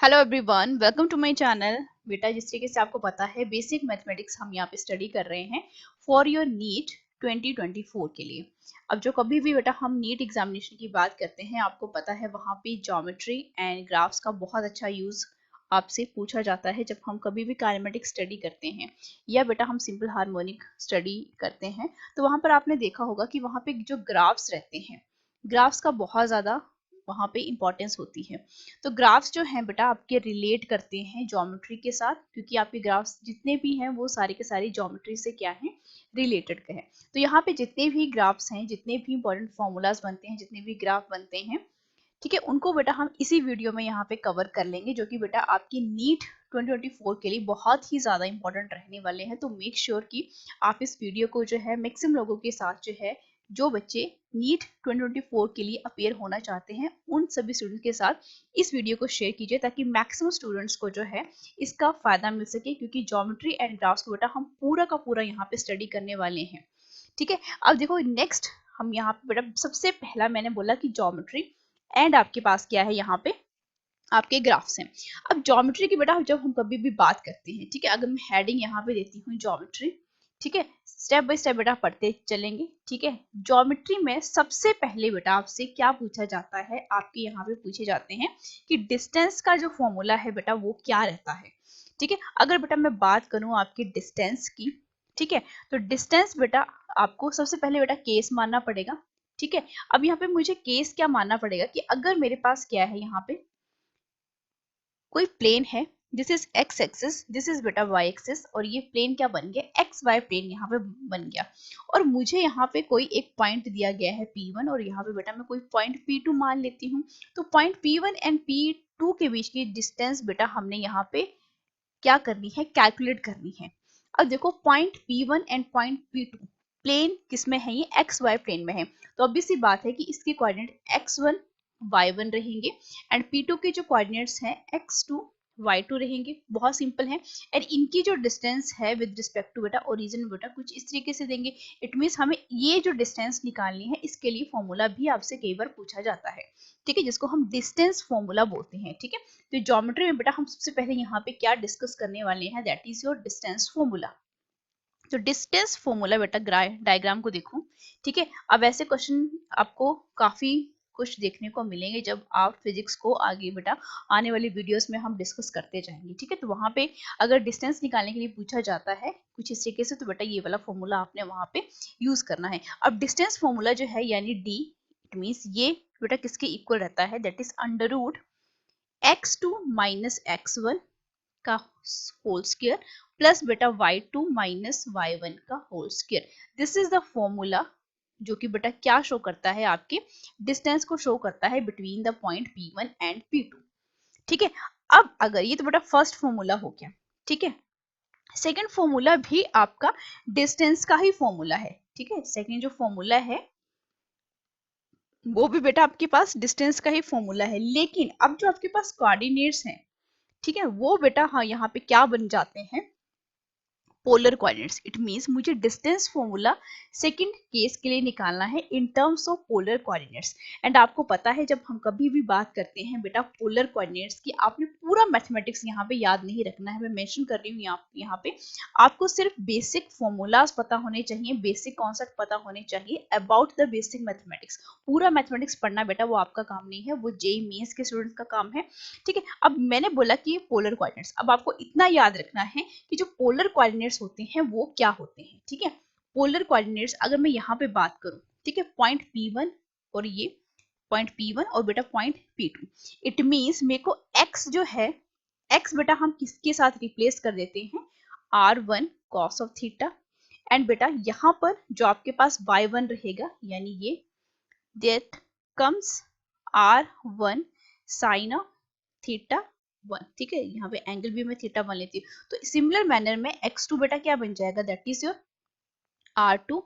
Hello everyone, welcome to my channel. बेटा, जिस तरीके से आपको पता है बेसिक मैथमेटिक्स हम यहाँ पे स्टडी कर रहे हैं फॉर योर नीट 2024 के लिए। अब जो कभी भी बेटा हम नीट एग्जामिनेशन की बात करते हैं, आपको पता है वहाँ पे ज्योमेट्री एंड ग्राफ्स का बहुत अच्छा यूज आपसे पूछा जाता है जब हम कभी भी काइनेमेटिक स्टडी करते हैं या बेटा हम सिंपल हार्मोनिक स्टडी करते हैं। तो वहाँ पर आपने देखा होगा कि वहाँ पे जो ग्राफ्स रहते हैं, ग्राफ्स का बहुत ज़्यादा वहाँ पे इंपॉर्टेंस होती है। तो ग्राफ्स जो हैं बेटा आपके रिलेट करते हैं ज्योमेट्री के साथ, क्योंकि आपके ग्राफ्स जितने भी हैं वो सारे के सारे ज्योमेट्री से क्या हैं, रिलेटेड के हैं। तो यहाँ पे जितने भी ग्राफ्स हैं, जितने भी इंपॉर्टेंट फॉर्मूलाज बनते हैं, जितने भी ग्राफ बनते हैं, ठीक है, उनको बेटा हम इसी वीडियो में यहाँ पे कवर कर लेंगे, जो कि बेटा आपकी नीट 2024 के लिए बहुत ही ज़्यादा इंपॉर्टेंट रहने वाले हैं। तो मेक श्योर कि आप इस वीडियो को जो है मैक्सिमम लोगों के साथ जो है, जो बच्चे नीट 2024 के लिए अपेयर होना चाहते हैं, उन सभी स्टूडेंट के साथ इस वीडियो को शेयर कीजिए ताकि मैक्सिमम स्टूडेंट्स को जो है इसका फायदा मिल सके, क्योंकि ज्योमेट्री एंड ग्राफ्स को बेटा हम पूरा का पूरा यहाँ पे स्टडी करने वाले हैं। ठीक है, अब देखो नेक्स्ट हम यहाँ पे बेटा सबसे पहला मैंने बोला कि ज्योमेट्री एंड आपके पास क्या है, यहाँ पे आपके ग्राफ्स हैं। अब ज्योमेट्री की बेटा जब हम कभी भी बात करते हैं, ठीक है, अगर मैं हेडिंग यहाँ पे देती हूँ ज्योमेट्री, ठीक है, स्टेप बाय स्टेप बेटा पढ़ते चलेंगे। ठीक है, ज्योमेट्री में सबसे पहले बेटा आपसे क्या पूछा जाता है, आपके यहाँ पे पूछे जाते हैं कि डिस्टेंस का जो फॉर्मूला है बेटा वो क्या रहता है। ठीक है, अगर बेटा मैं बात करूँ आपकी डिस्टेंस की, ठीक है, तो डिस्टेंस बेटा आपको सबसे पहले बेटा केस मानना पड़ेगा। ठीक है, अब यहाँ पे मुझे केस क्या मानना पड़ेगा कि अगर मेरे पास क्या है, यहाँ पे कोई प्लेन है, this is X axis, this is बेटा वाई एक्सिस, और ये प्लेन क्या बन गया, एक्स वाई प्लेन यहाँ पे बन गया। और मुझे यहाँ पे कोई एक पॉइंट दिया गया है P1, और यहाँ पे बेटा मैं कोई पॉइंट P2 मान लेती हूँ। तो पॉइंट P1 एंड P2 के बीच की डिस्टेंस बेटा हमने यहाँ पे क्या करनी है, कैलकुलेट करनी है। अब देखो point P1 and point P2 plane किसमें है, ये एक्स वाई प्लेन में है। तो obvious सी बात है कि इसके कोऑर्डिनेट x1 y1 रहेंगे एंड P2 के जो कोऑर्डिनेट्स हैं x2 y2 रहेंगे। बहुत सिंपल है। एंड इनकी जो डिस्टेंस है विद रिस्पेक्ट टू बेटा ओरिजिन बेटा कुछ इस तरीके से देंगे। इट मींस हमें ये जो डिस्टेंस निकालनी है, इसके लिए फॉर्मूला भी आपसे कई बार पूछा जाता है, ठीक है, जिसको हम डिस्टेंस फॉर्मूला बोलते हैं। ठीक है, तो ज्योमेट्री में बेटा हम सबसे पहले यहाँ पे क्या डिस्कस करने वाले हैं, that is your distance formula. तो डिस्टेंस फॉर्मूला बेटा डायग्राम को देखो। ठीक है, अब ऐसे क्वेश्चन आपको काफी कुछ देखने को मिलेंगे जब आप फिजिक्स को आगे बेटा आने वाली वीडियोस में हम डिस्कस करते जाएंगे। ठीक है, तो वहां पे अगर डिस्टेंस निकालने के लिए पूछा जाता है कुछ इस तरीके से, तो बेटा ये वाला फॉर्मूला आपने वहां पे यूज करना है। अब डिस्टेंस फॉर्मूला जो है यानी डी, इट मींस ये बेटा किसके इक्वल रहता है, that is under root x2 minus x1 का होल स्क्वायर प्लस बेटा y2 माइनस y1 का whole square. This is the formula जो कि बेटा क्या शो करता है, आपके डिस्टेंस को शो करता है between the point P1 and P2। ठीक है, अब अगर ये तो बेटा फर्स्ट फॉर्मूला हो गया। ठीक है, सेकंड फॉर्मूला भी आपका डिस्टेंस का ही फॉर्मूला है। ठीक है, सेकंड जो फॉर्मूला है वो भी बेटा आपके पास डिस्टेंस का ही फॉर्मूला है, लेकिन अब जो आपके पास कोऑर्डिनेट्स हैं, ठीक है, वो बेटा हाँ यहाँ पे क्या बन जाते हैं, पोलर कोऑर्डिनेट्स। इट मींस मुझे डिस्टेंस फॉर्मूला सेकंड केस के लिए निकालना है in terms of polar coordinates. And आपको पता है जब हम कभी भी बात करते हैं बेटा पोलर कोऑर्डिनेट्स की, आपने पूरा मैथमेटिक्स यहाँ पे याद नहीं रखना है। मैं मेंशन कर रही हूँ यहाँ पे आपको सिर्फ बेसिक फॉर्मूलाज पता होने चाहिए, बेसिक कॉन्सेप्ट पता होने चाहिए अबाउट द बेसिक मैथमेटिक्स। पूरा मैथमेटिक्स पढ़ना बेटा वो आपका काम नहीं है, वो जेईई मेंस के स्टूडेंट्स का काम है। ठीक है, अब मैंने बोला कि ये पोलर कोऑर्डिनेट्स, अब आपको इतना याद रखना है कि जो पोलर कोऑर्डिनेट्स होते हैं वो क्या होते हैं। ठीक है, पोलर कोऑर्डिनेट्स अगर मैं यहाँ पे बात करूं, ठीक है, पॉइंट P1 और ये पॉइंट P1 और बेटा पॉइंट P2, इट मींस मेरे को x जो है, x बेटा हम किसके साथ रिप्लेस कर देते हैं, R1 cos of theta, and बेटा यहाँ पर जो आपके पास y1 रहेगा यानी ये that comes R1 sine of theta 1। ठीक है, यहाँ पे एंगल भी मैं थीटा 1 लेती हूँ। तो सिमिलर मैनर में x2 बेटा क्या बन जाएगा, that is your R2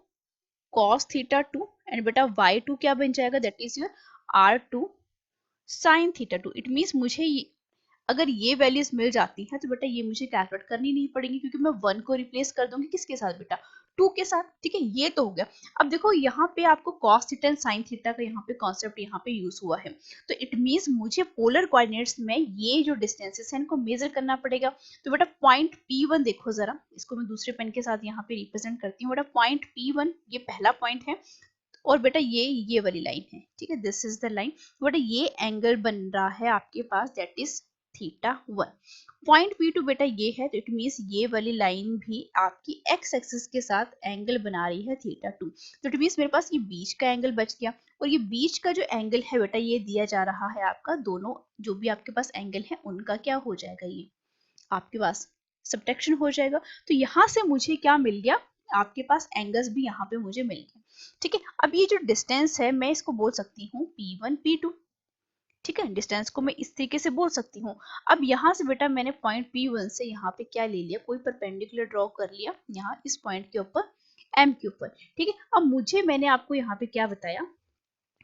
cos theta 2, and बेटा y2 क्या बन जाएगा, that is your R2 sin theta 2। It means मुझे अगर ये वैल्यूज मिल जाती हैं तो बेटा ये मुझे कैलकुलेट करनी नहीं पड़ेगी, क्योंकि मैं 1 को रिप्लेस कर दूंगी किसके साथ बेटा, 2 के साथ, ठीक है, ये तो हो गया। अब देखो यहाँ पे आपको cos theta and sin theta का यहाँ पे कॉन्सेप्ट यहाँ पे यूज हुआ है, तो इट मीन्स मुझे पोलर कोऑर्डिनेट्स में ये जो डिस्टेंसेस है इनको मेजर करना पड़ेगा। तो बेटा पॉइंट P1 देखो जरा, इसको मैं दूसरे पेन के साथ यहाँ पे रिप्रेजेंट करती हूँ। बेटा पॉइंट P1 ये पहला पॉइंट है, और बेटा ये वाली लाइन है, ठीक है, दिस इज द लाइन। बेटा ये एंगल बन रहा है आपके पास, दैट इज θ1। पॉइंट P2 बेटा ये है, तो इट मीन्स ये वाली लाइन भी आपकी x एक्सिस के साथ एंगल बना रही है θ2। तो इट मीन्स मेरे पास ये बीच का एंगल बच गया, और ये बीच का जो एंगल है बेटा ये दिया जा रहा है आपका, दोनों जो भी आपके पास एंगल है उनका क्या हो जाएगा, ये आपके पास सब्ट्रैक्शन हो जाएगा। तो यहाँ से मुझे क्या मिल गया, आपके पास एंगल्स भी यहाँ पे मुझे मिल गए, ठीक है। अब ये जो डिस्टेंस है मैं इसको बोल सकती हूँ P1 P2, ठीक है, डिस्टेंस को मैं इस तरीके से बोल सकती हूँ। अब यहाँ से बेटा मैंने पॉइंट P1 से यहाँ पे क्या ले लिया, कोई परपेंडिकुलर ड्रॉ कर लिया यहाँ इस पॉइंट के ऊपर M के ऊपर, ठीक है। अब मैंने आपको यहाँ पे क्या बताया,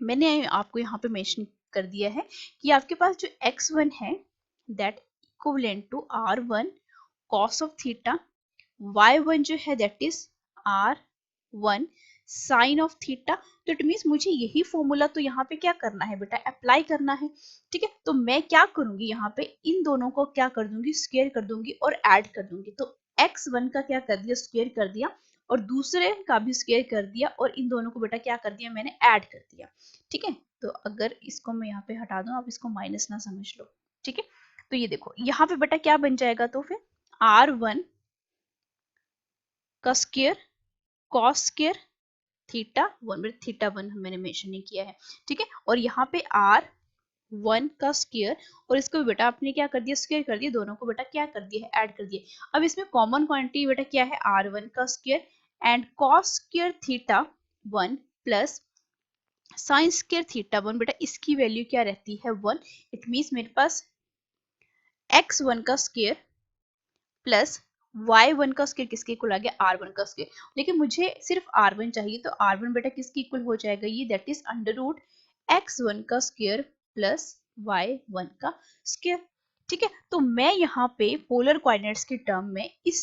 मैंने आपको यहाँ पे मेंशन कर दिया है कि आपके पास जो x1 है that equivalent to r1 cos of theta, y1 जो है that is r1 sine of theta. तो इट मीन्स मुझे यही फॉर्मूला तो यहाँ पे क्या करना है बेटा, अप्लाई करना है, ठीक है। तो मैं क्या करूंगी, यहाँ पे इन दोनों को क्या कर दूंगी, स्क्वायर कर दूंगी और ऐड कर दूंगी। तो x1 का क्या कर दिया, स्क्वायर कर दिया, और दूसरे का भी स्क्वायर कर दिया, और इन दोनों को बेटा क्या कर दिया, मैंने ऐड कर दिया, ठीक है। तो अगर इसको मैं यहाँ पे हटा दूं, आप इसको माइनस ना समझ लो, ठीक है। तो ये देखो यहाँ पे बेटा क्या बन जाएगा, तो फिर r1 का स्क्वायर cos स्क्वायर θ1, θ1 मैंने मेंशन नहीं किया है, ठीक है। और यहाँ पे r1 का स्क्वायर, और इसको भी बेटा आपने क्या कर दिया, स्क्वायर कर दिया, दोनों को बेटा क्या कर दिया है, ऐड कर दिया। अब इसमें कॉमन क्वांटिटी बेटा क्या है, r1 का square and cos square θ1 plus sine square θ1, बेटा इसकी वैल्यू क्या रहती है 1। इट मीन्स मेरे पास x1 का स्क्वायर प्लस y1 का स्क्वायर किसके इक्वल आ गया, r1 का स्क्वायर। लेकिन मुझे सिर्फ r1 चाहिए, तो r1 बेटा किसके इक्वल हो जाएगा, ये that is under root x1 का स्क्वायर प्लस y1 का स्क्वायर, ठीक है। तो मैं यहाँ पे पोलर कोऑर्डिनेट्स के टर्म में इस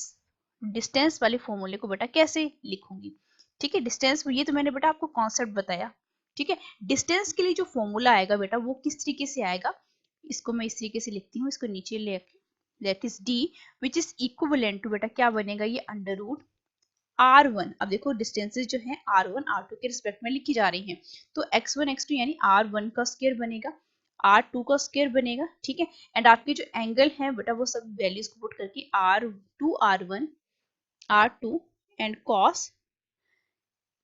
डिस्टेंस वाले फॉर्मूले को बेटा कैसे लिखूंगी, ठीक है। डिस्टेंस ये तो मैंने बेटा आपको कॉन्सेप्ट बताया, ठीक है। डिस्टेंस के लिए जो फॉर्मूला आएगा बेटा वो किस तरीके से आएगा, इसको मैं इस तरीके से लिखती हूँ, इसको नीचे ले, that is d which is equivalent to बेटा क्या बनेगा, ये अंडर रूट r1। अब देखो डिस्टेंसेस जो है r1 r2 के रिस्पेक्ट में लिखी जा रही हैं, तो x1 x2 यानी r1 का स्क्वायर बनेगा, r2 का स्क्वायर बनेगा, ठीक है। एंड आपके जो एंगल है बेटा वो सब वैल्यूज को पुट करके r2 r1 r2 and cos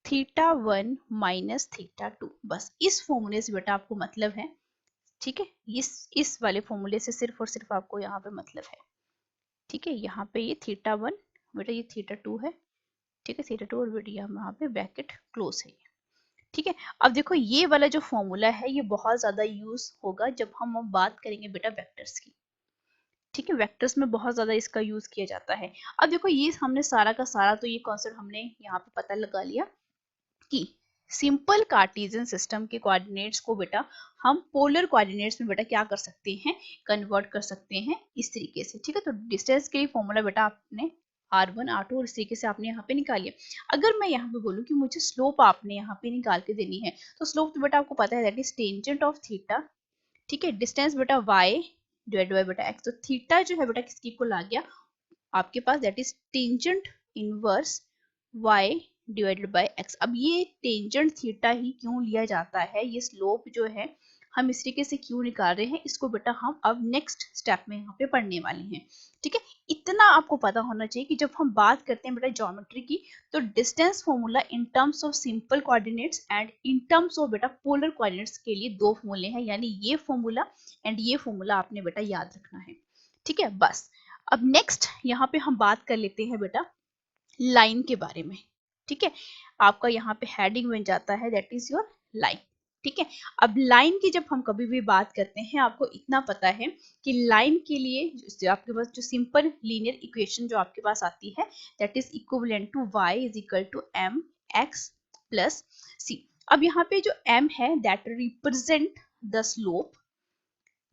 θ1 minus θ2, बस इस फॉर्मूले से बेटा आपको मतलब है, ठीक है। इस वाले फॉर्मूले से सिर्फ और सिर्फ आपको यहाँ पे मतलब है, ठीक है। यहाँ पे ये θ1 बेटा ये θ2 है, ठीक है, θ2 और बेटा यहाँ पे ब्रैकेट क्लोज है, ठीक है। अब देखो ये वाला जो फॉर्मूला है ये बहुत ज्यादा यूज होगा जब हम अब बात करेंगे बेटा वेक्टर्स की, ठीक है। वेक्टर्स में बहुत ज्यादा इसका यूज किया जाता है। अब देखो ये हमने सारा का सारा तो ये कॉन्सेप्ट हमने यहाँ पे पता लगा लिया कि सिंपल कार्टेशियन सिस्टम के कोऑर्डिनेट्स को बेटा हम पोलर कोऑर्डिनेट्स में बेटा क्या कर सकते हैं, कन्वर्ट कर सकते हैं इस तरीके से, ठीक है। तो डिस्टेंस के लिए फॉर्मूला बेटा आपने r1 r2 और इस तरीके से आपने यहाँ पे निकाल लिया। अगर मैं यहाँ पे बोलूँ कि मुझे स्लोप आपने यहाँ पे निकाल के देनी है, तो स्लोप तो बेटा आपको पता है that is tangent of theta, ठीक है। डिस्टेंस बेटा y डिवाइड बाय बेटा x, तो थीटा जो है बेटा किसके इक्वल आ गया आपके पास, that is tangent inverse y divided by x। अब ये टेंजेंट थीटा ही क्यों लिया जाता है, ये स्लोप जो है हम इस तरीके से क्यों निकाल रहे हैं, इसको बेटा हम अब नेक्स्ट स्टेप में यहाँ पे पढ़ने वाले हैं, ठीक है। इतना आपको पता होना चाहिए कि जब हम बात करते हैं बेटा ज्योमेट्री की, तो distance formula in terms of simple coordinates and in terms of बेटा पोलर कोऑर्डिनेट्स के लिए दो फॉर्मूले हैं, यानी ये फॉर्मूला एंड ये फॉर्मूला आपने बेटा याद रखना है, ठीक है। बस अब नेक्स्ट यहाँ पे हम बात कर लेते हैं बेटा लाइन के बारे में, ठीक है। आपका यहाँ पे हेडिंग बन जाता है दैट इज योर लाइन, ठीक है। अब लाइन की जब हम कभी भी बात करते हैं, आपको इतना पता है कि लाइन के लिए आपके पास जो सिंपल लीनियर इक्वेशन जो आपके पास आती है that is equivalent to y is equal to m x plus c। अब यहाँ पे जो m है दैट रिप्रेजेंट द स्लोप,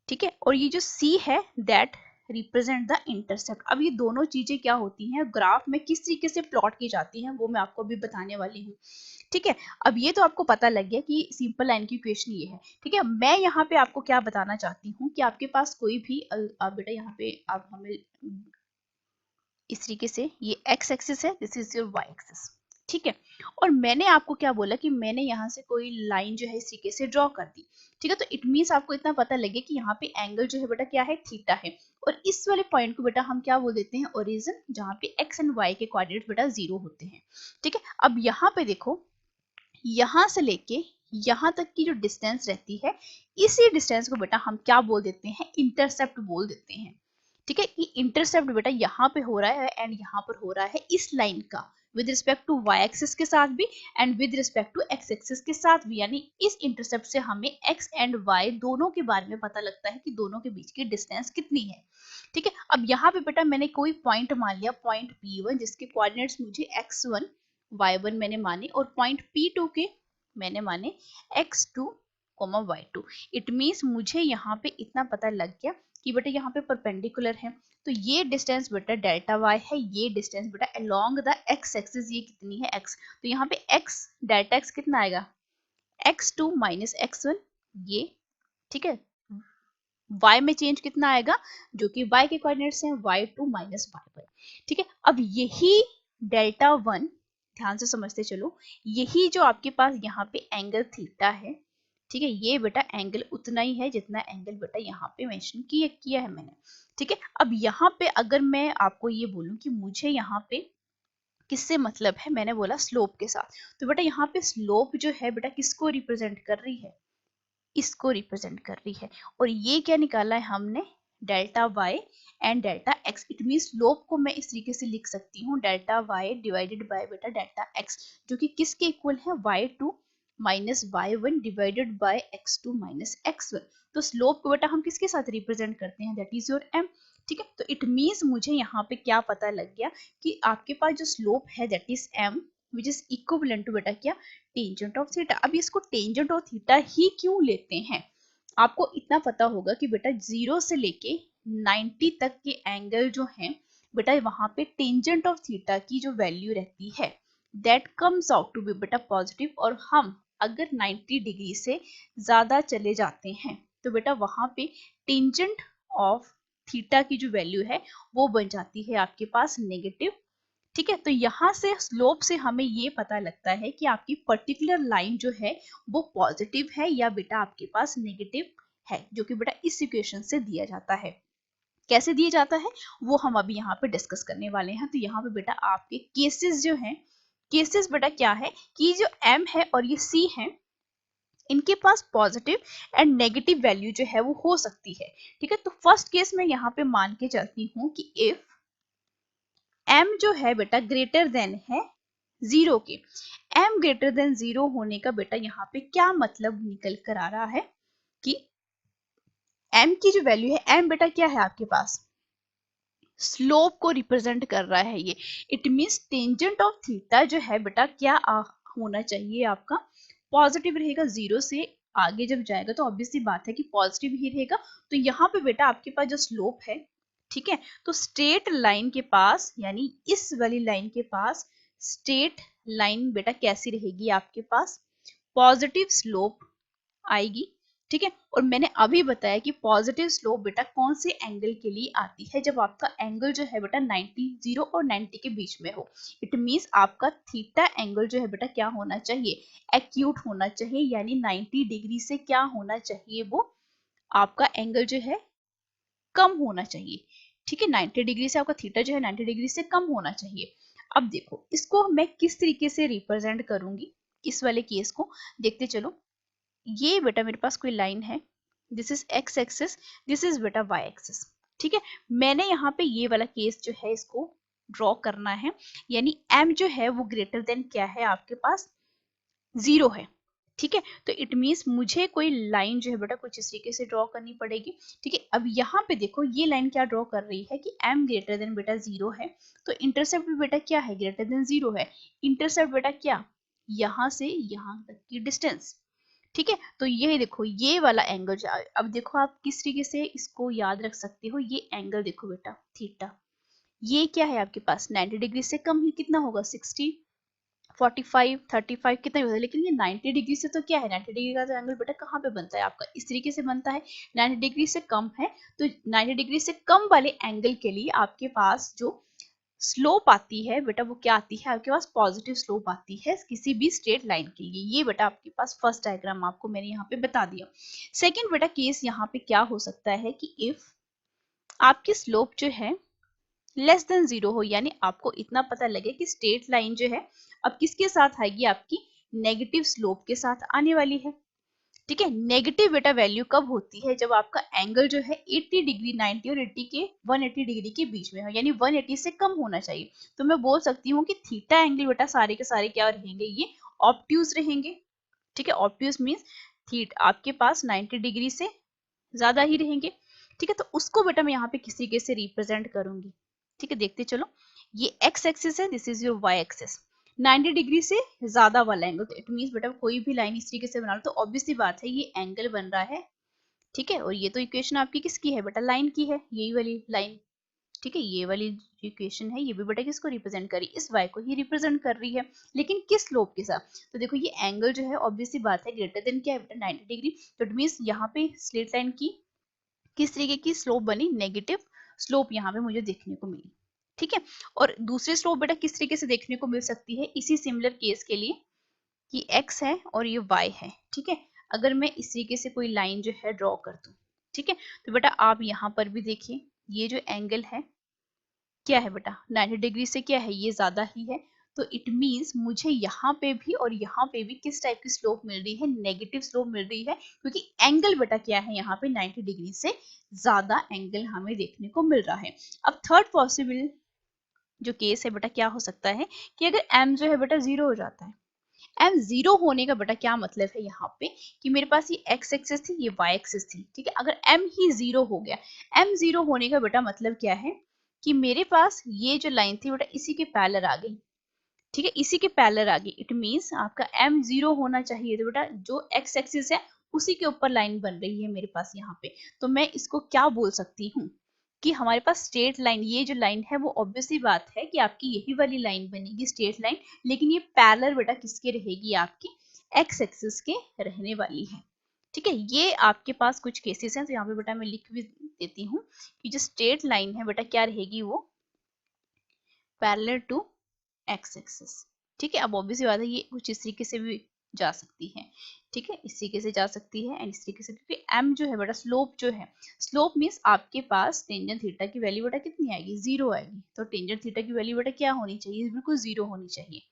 ठीक है, और ये जो c है दैट रिप्रेजेंट द इंटरसेप्ट। अब ये दोनों चीजें क्या होती हैं, ग्राफ में किस तरीके से प्लॉट की जाती हैं, वो मैं आपको अभी बताने वाली हूँ। ठीक है, अब ये तो आपको पता लग गया कि सिंपल लाइन की इक्वेशन ये है। ठीक है, मैं यहाँ पे आपको क्या बताना चाहती हूँ कि आपके पास कोई भी आप बेटा यहाँ पे आप हमें इस तरीके से, ये एक्स एक्सिस है, this is your Y axis. ठीक है, और मैंने आपको क्या बोला कि मैंने यहाँ से कोई लाइन जो है इस तरीके से ड्रॉ कर दी। ठीक है, तो इट मीन्स आपको इतना पता लगे कि यहाँ पे एंगल जो है बेटा क्या है, थीटा है, और इस वाले पॉइंट को बेटा हम क्या बोल देते हैं, ओरिजिन, जहाँ पे एक्स एंड वाई के कोऑर्डिनेट्स बेटा 0 होते हैं। ठीक है, अब यहाँ पे देखो, यहाँ से लेके यहाँ तक की जो डिस्टेंस रहती है, इसी डिस्टेंस को बेटा हम क्या बोल देते हैं, इंटरसेप्ट बोल देते हैं। ठीक है, कि इंटरसेप्ट बेटा यहाँ पे हो रहा है एंड यहाँ पर हो रहा है इस लाइन का, with respect to Y axis के साथ भी and with respect to X axis के साथ भी, यानी इस इंटरसेप्ट से हमें एक्स एंड वाई दोनों के बारे में पता लगता है कि दोनों के बीच की डिस्टेंस कितनी है। ठीक है, अब यहाँ पे बेटा मैंने कोई पॉइंट मान लिया, पॉइंट P1 जिसके कोऑर्डिनेट्स मुझे x1 y1 मैंने माने, और पॉइंट P2 के मैंने माने x2 y2। इट मीन्स मुझे यहाँ पे इतना पता लग गया कि बेटा यहाँ पे परपेंडिकुलर है, तो ये डिस्टेंस बेटा डेल्टा y है, ये डिस्टेंस बेटा अलोंग द x एक्सिस ये कितनी है x, तो यहाँ पे x डेल्टा x कितना आएगा, x2 माइनस x1 ये। ठीक है, y में चेंज कितना आएगा, जो कि y के कोऑर्डिनेट्स हैं, y2 माइनस y1। ठीक है, अब यही डेल्टा 1 ध्यान से समझते चलो, यही जो आपके पास यहाँ पे एंगल थीटा है, ठीक है, ये बेटा एंगल उतना ही है जितना एंगल बेटा यहाँ पे मेंशन किया है मैंने। ठीक है, अब यहाँ पे अगर मैं आपको ये बोलूं कि मुझे यहाँ पे किससे मतलब है, मैंने बोला स्लोप के साथ, तो बेटा यहाँ पे स्लोप जो है बेटा किसको रिप्रेजेंट कर रही है, इसको रिप्रेजेंट कर रही है, और ये क्या निकाला है हमने, delta y and delta x। It mean slope को मैं इस तरीके से लिख सकती हूँ, डेल्टा y डिवाइडेड बाय बेटा डेल्टा x, जो कि किसके इक्वल है, y2 minus y1 divided by x2 minus x1। तो स्लोप को बेटा हम किसके साथ रिप्रेजेंट करते हैं, दैट इज योर m। ठीक है, तो इट मीन्स मुझे यहाँ पे क्या पता लग गया कि आपके पास जो स्लोप है that is m which is equivalent to बेटा क्या, टेंजेंट ऑफ थीटा। अब इसको टेंजेंट ऑफ थीटा ही क्यों लेते हैं, आपको इतना पता होगा कि बेटा 0 से लेके 90 तक के एंगल जो हैं बेटा वहां पे टेंजेंट ऑफ थीटा की जो वैल्यू रहती है that comes out to be बेटा पॉजिटिव, और हम अगर 90 डिग्री से ज्यादा चले जाते हैं तो बेटा वहां पे टेंजेंट ऑफ थीटा की जो वैल्यू है वो बन जाती है आपके पास नेगेटिव। ठीक है, तो यहाँ से स्लोप से हमें ये पता लगता है कि आपकी पर्टिकुलर लाइन जो है वो पॉजिटिव है या बेटा आपके पास नेगेटिव है, जो कि बेटा इस इक्वेशन से दिया जाता है। कैसे दिया जाता है वो हम अभी यहाँ पे डिस्कस करने वाले हैं। तो यहाँ पे बेटा आपके केसेस जो हैं, केसेस बेटा क्या है कि जो m है और ये c है, इनके पास पॉजिटिव एंड नेगेटिव वैल्यू जो है वो हो सकती है। ठीक है, तो फर्स्ट केस में यहाँ पे मान के चलती हूँ कि इफ m जो है बेटा ग्रेटर देन है 0 के, m ग्रेटर देन 0 होने का बेटा यहाँ पे क्या मतलब निकल कर आ रहा है कि m की जो वैल्यू है, m बेटा क्या है आपके पास, स्लोप को रिप्रेजेंट कर रहा है ये। It means tangent of theta जो है बेटा क्या होना चाहिए आपका, पॉजिटिव रहेगा। 0 से आगे जब जाएगा तो ऑब्वियसली बात है कि पॉजिटिव ही रहेगा। तो यहाँ पे बेटा आपके पास जो स्लोप है, ठीक है, तो स्ट्रेट लाइन के पास यानी इस वाली लाइन के पास स्ट्रेट लाइन बेटा कैसी रहेगी, आपके पास पॉजिटिव स्लोप आएगी। ठीक है, और मैंने अभी बताया कि पॉजिटिव स्लोप बेटा कौन से एंगल के लिए आती है, जब आपका एंगल जो है बेटा 90 0 और 90 के बीच में हो। इट मींस आपका थीटा एंगल जो है बेटा क्या होना चाहिए, एक्यूट होना चाहिए, यानी 90 डिग्री से क्या होना चाहिए, वो आपका एंगल जो है कम होना चाहिए। ठीक है, 90 डिग्री से आपका थीटा जो है 90 डिग्री से कम होना चाहिए। अब देखो इसको मैं किस तरीके से रिप्रेजेंट करूंगी, इस वाले केस को देखते चलो। ये बेटा मेरे पास कोई लाइन है, this is X axis, this is बेटा वाई एक्सिस। ठीक है, मैंने यहाँ पे ये वाला केस जो है इसको ड्रॉ करना है, यानी m जो है वो ग्रेटर देन क्या है आपके पास, 0 है। ठीक है, तो इट मीन्स मुझे कोई लाइन जो है बेटा कुछ इस तरीके से ड्रॉ करनी पड़ेगी। ठीक है, अब यहाँ पे देखो ये लाइन क्या ड्रॉ कर रही है कि m ग्रेटर देन बेटा 0 है, तो इंटरसेप्ट भी बेटा क्या है, ग्रेटर देन 0 है। इंटरसेप्ट बेटा क्या, यहाँ से यहाँ तक की डिस्टेंस। ठीक है। तो ये देखो ये वाला एंगल जो अब देखो आप किस तरीके से इसको याद रख सकते हो। ये एंगल देखो बेटा थीटा, ये क्या है आपके पास 90 डिग्री से कम ही कितना होगा 60, 45, 35 कितना भी होता है, लेकिन ये 90 डिग्री से तो क्या है 90 डिग्री का तो एंगल बेटा कहाँ पे बनता है आपका, इस तरीके से बनता है। 90 डिग्री से कम है तो 90 डिग्री से कम वाले एंगल के लिए आपके पास जो स्लोप आती है बेटा वो क्या आती है आपके पास, पॉजिटिव स्लोप आती है किसी भी स्ट्रेट लाइन के लिए। ये बेटा आपके पास फर्स्ट डायग्राम आपको मैंने यहाँ पे बता दिया। सेकेंड बेटा केस यहाँ पे क्या हो सकता है कि इफ आपकी स्लोप जो है लेस देन 0 हो, यानी आपको इतना पता लगे कि स्ट्रेट लाइन जो है अब किसके साथ आएगी, आपकी नेगेटिव स्लोप के साथ आने वाली है। ठीक है, नेगेटिव बेटा वैल्यू कब होती है, जब आपका एंगल जो है 80 डिग्री 90 और 80 के 180 डिग्री के बीच में हो, यानी 180 से कम होना चाहिए। तो मैं बोल सकती हूँ कि थीटा एंगल बेटा सारे के सारे क्या रहेंगे, ये ऑब्ट्यूज रहेंगे। ठीक है, ऑब्ट्यूज मीन्स थीट आपके पास 90 डिग्री से ज्यादा ही रहेंगे। ठीक है, तो उसको बेटा मैं यहाँ पे किसी के से रिप्रेजेंट करूंगी। ठीक है, देखते चलो, ये एक्स एक्सिस है, this is your Y axis. 90 degree से ज्यादा वाला एंगल, तो इट मींस बेटा कोई भी लाइन इस तरीके से बना लो तो ऑब्वियसली बात है ये एंगल बन रहा है। ठीक है, और ये तो इक्वेशन आपकी किसकी है बेटा, लाइन की है, यही वाली लाइन। ठीक है, ये वाली इक्वेशन है ये भी बेटा किसको रिप्रेजेंट कर रही है, इस y को ही रिप्रेजेंट कर रही है, लेकिन किस स्लोप के साथ। तो देखो ये एंगल जो है ऑब्वियसली बात है ग्रेटर देन क्या है बेटा 90 डिग्री, तो इट मींस यहाँ पे स्ट्रेट लाइन की किस तरीके की स्लोप बनी, नेगेटिव स्लोप यहाँ पे मुझे देखने को मिली। ठीक है, और दूसरी स्लोप बेटा किस तरीके से देखने को मिल सकती है इसी सिमिलर केस के लिए, कि x है और ये y है। ठीक है, अगर मैं इस तरीके से कोई लाइन जो है ड्रॉ कर दूं, ठीक है, तो बेटा आप यहाँ पर भी देखिए ये जो एंगल है क्या है बेटा 90 डिग्री से क्या है, ये ज्यादा ही है। तो इट मींस मुझे यहाँ पे भी और यहाँ पे भी किस टाइप की स्लोप मिल रही है, नेगेटिव स्लोप मिल रही है, क्योंकि एंगल बेटा क्या है यहाँ पे 90 डिग्री से ज्यादा एंगल हमें देखने को मिल रहा है। अब थर्ड पॉसिबल जो केस है बेटा क्या हो सकता है कि अगर m जो है बेटा 0 हो जाता है। m 0 होने का बेटा क्या मतलब है यहाँ पे कि मेरे पास ये x एक्सिस थी, ये y एक्सिस थी। ठीक है, अगर m ही 0 हो गया, m 0 होने का बेटा मतलब क्या है कि मेरे पास ये जो लाइन थी बेटा इसी के पैरेलल आ गई। ठीक है, इसी के पैरेलल आ गई, इट मींस आपका m 0 होना चाहिए, तो बेटा जो x एक्सिस है उसी के ऊपर लाइन बन रही है मेरे पास यहाँ पे। तो मैं इसको क्या बोल सकती हूँ कि हमारे पास स्ट्रेट लाइन, ये जो लाइन है वो ऑब्वियसली बात है कि आपकी यही वाली लाइन बनेगी स्ट्रेट लाइन, लेकिन ये पैरेलल बेटा किसके रहेगी, आपकी x एक्सिस के रहने वाली है। ठीक है, ये आपके पास कुछ केसेस हैं, तो यहाँ पे बेटा मैं लिख भी देती हूँ कि जो स्ट्रेट लाइन है बेटा क्या रहेगी, वो पैरेलल टू एक्स एक्सिस। ठीक है, अब ऑब्वियसली बात है ये कुछ इस तरीके से भी जा सकती है। ठीक है, इस तरीके से जा सकती है एंड इस तरीके से, क्योंकि m जो है बेटा स्लोप जो है, स्लोप मींस आपके पास टेंजेंट थीटा की वैल्यू बेटा कितनी आएगी, 0 आएगी। तो टेंजेंट थीटा की वैल्यू बेटा क्या होनी चाहिए, बिल्कुल 0 होनी चाहिए।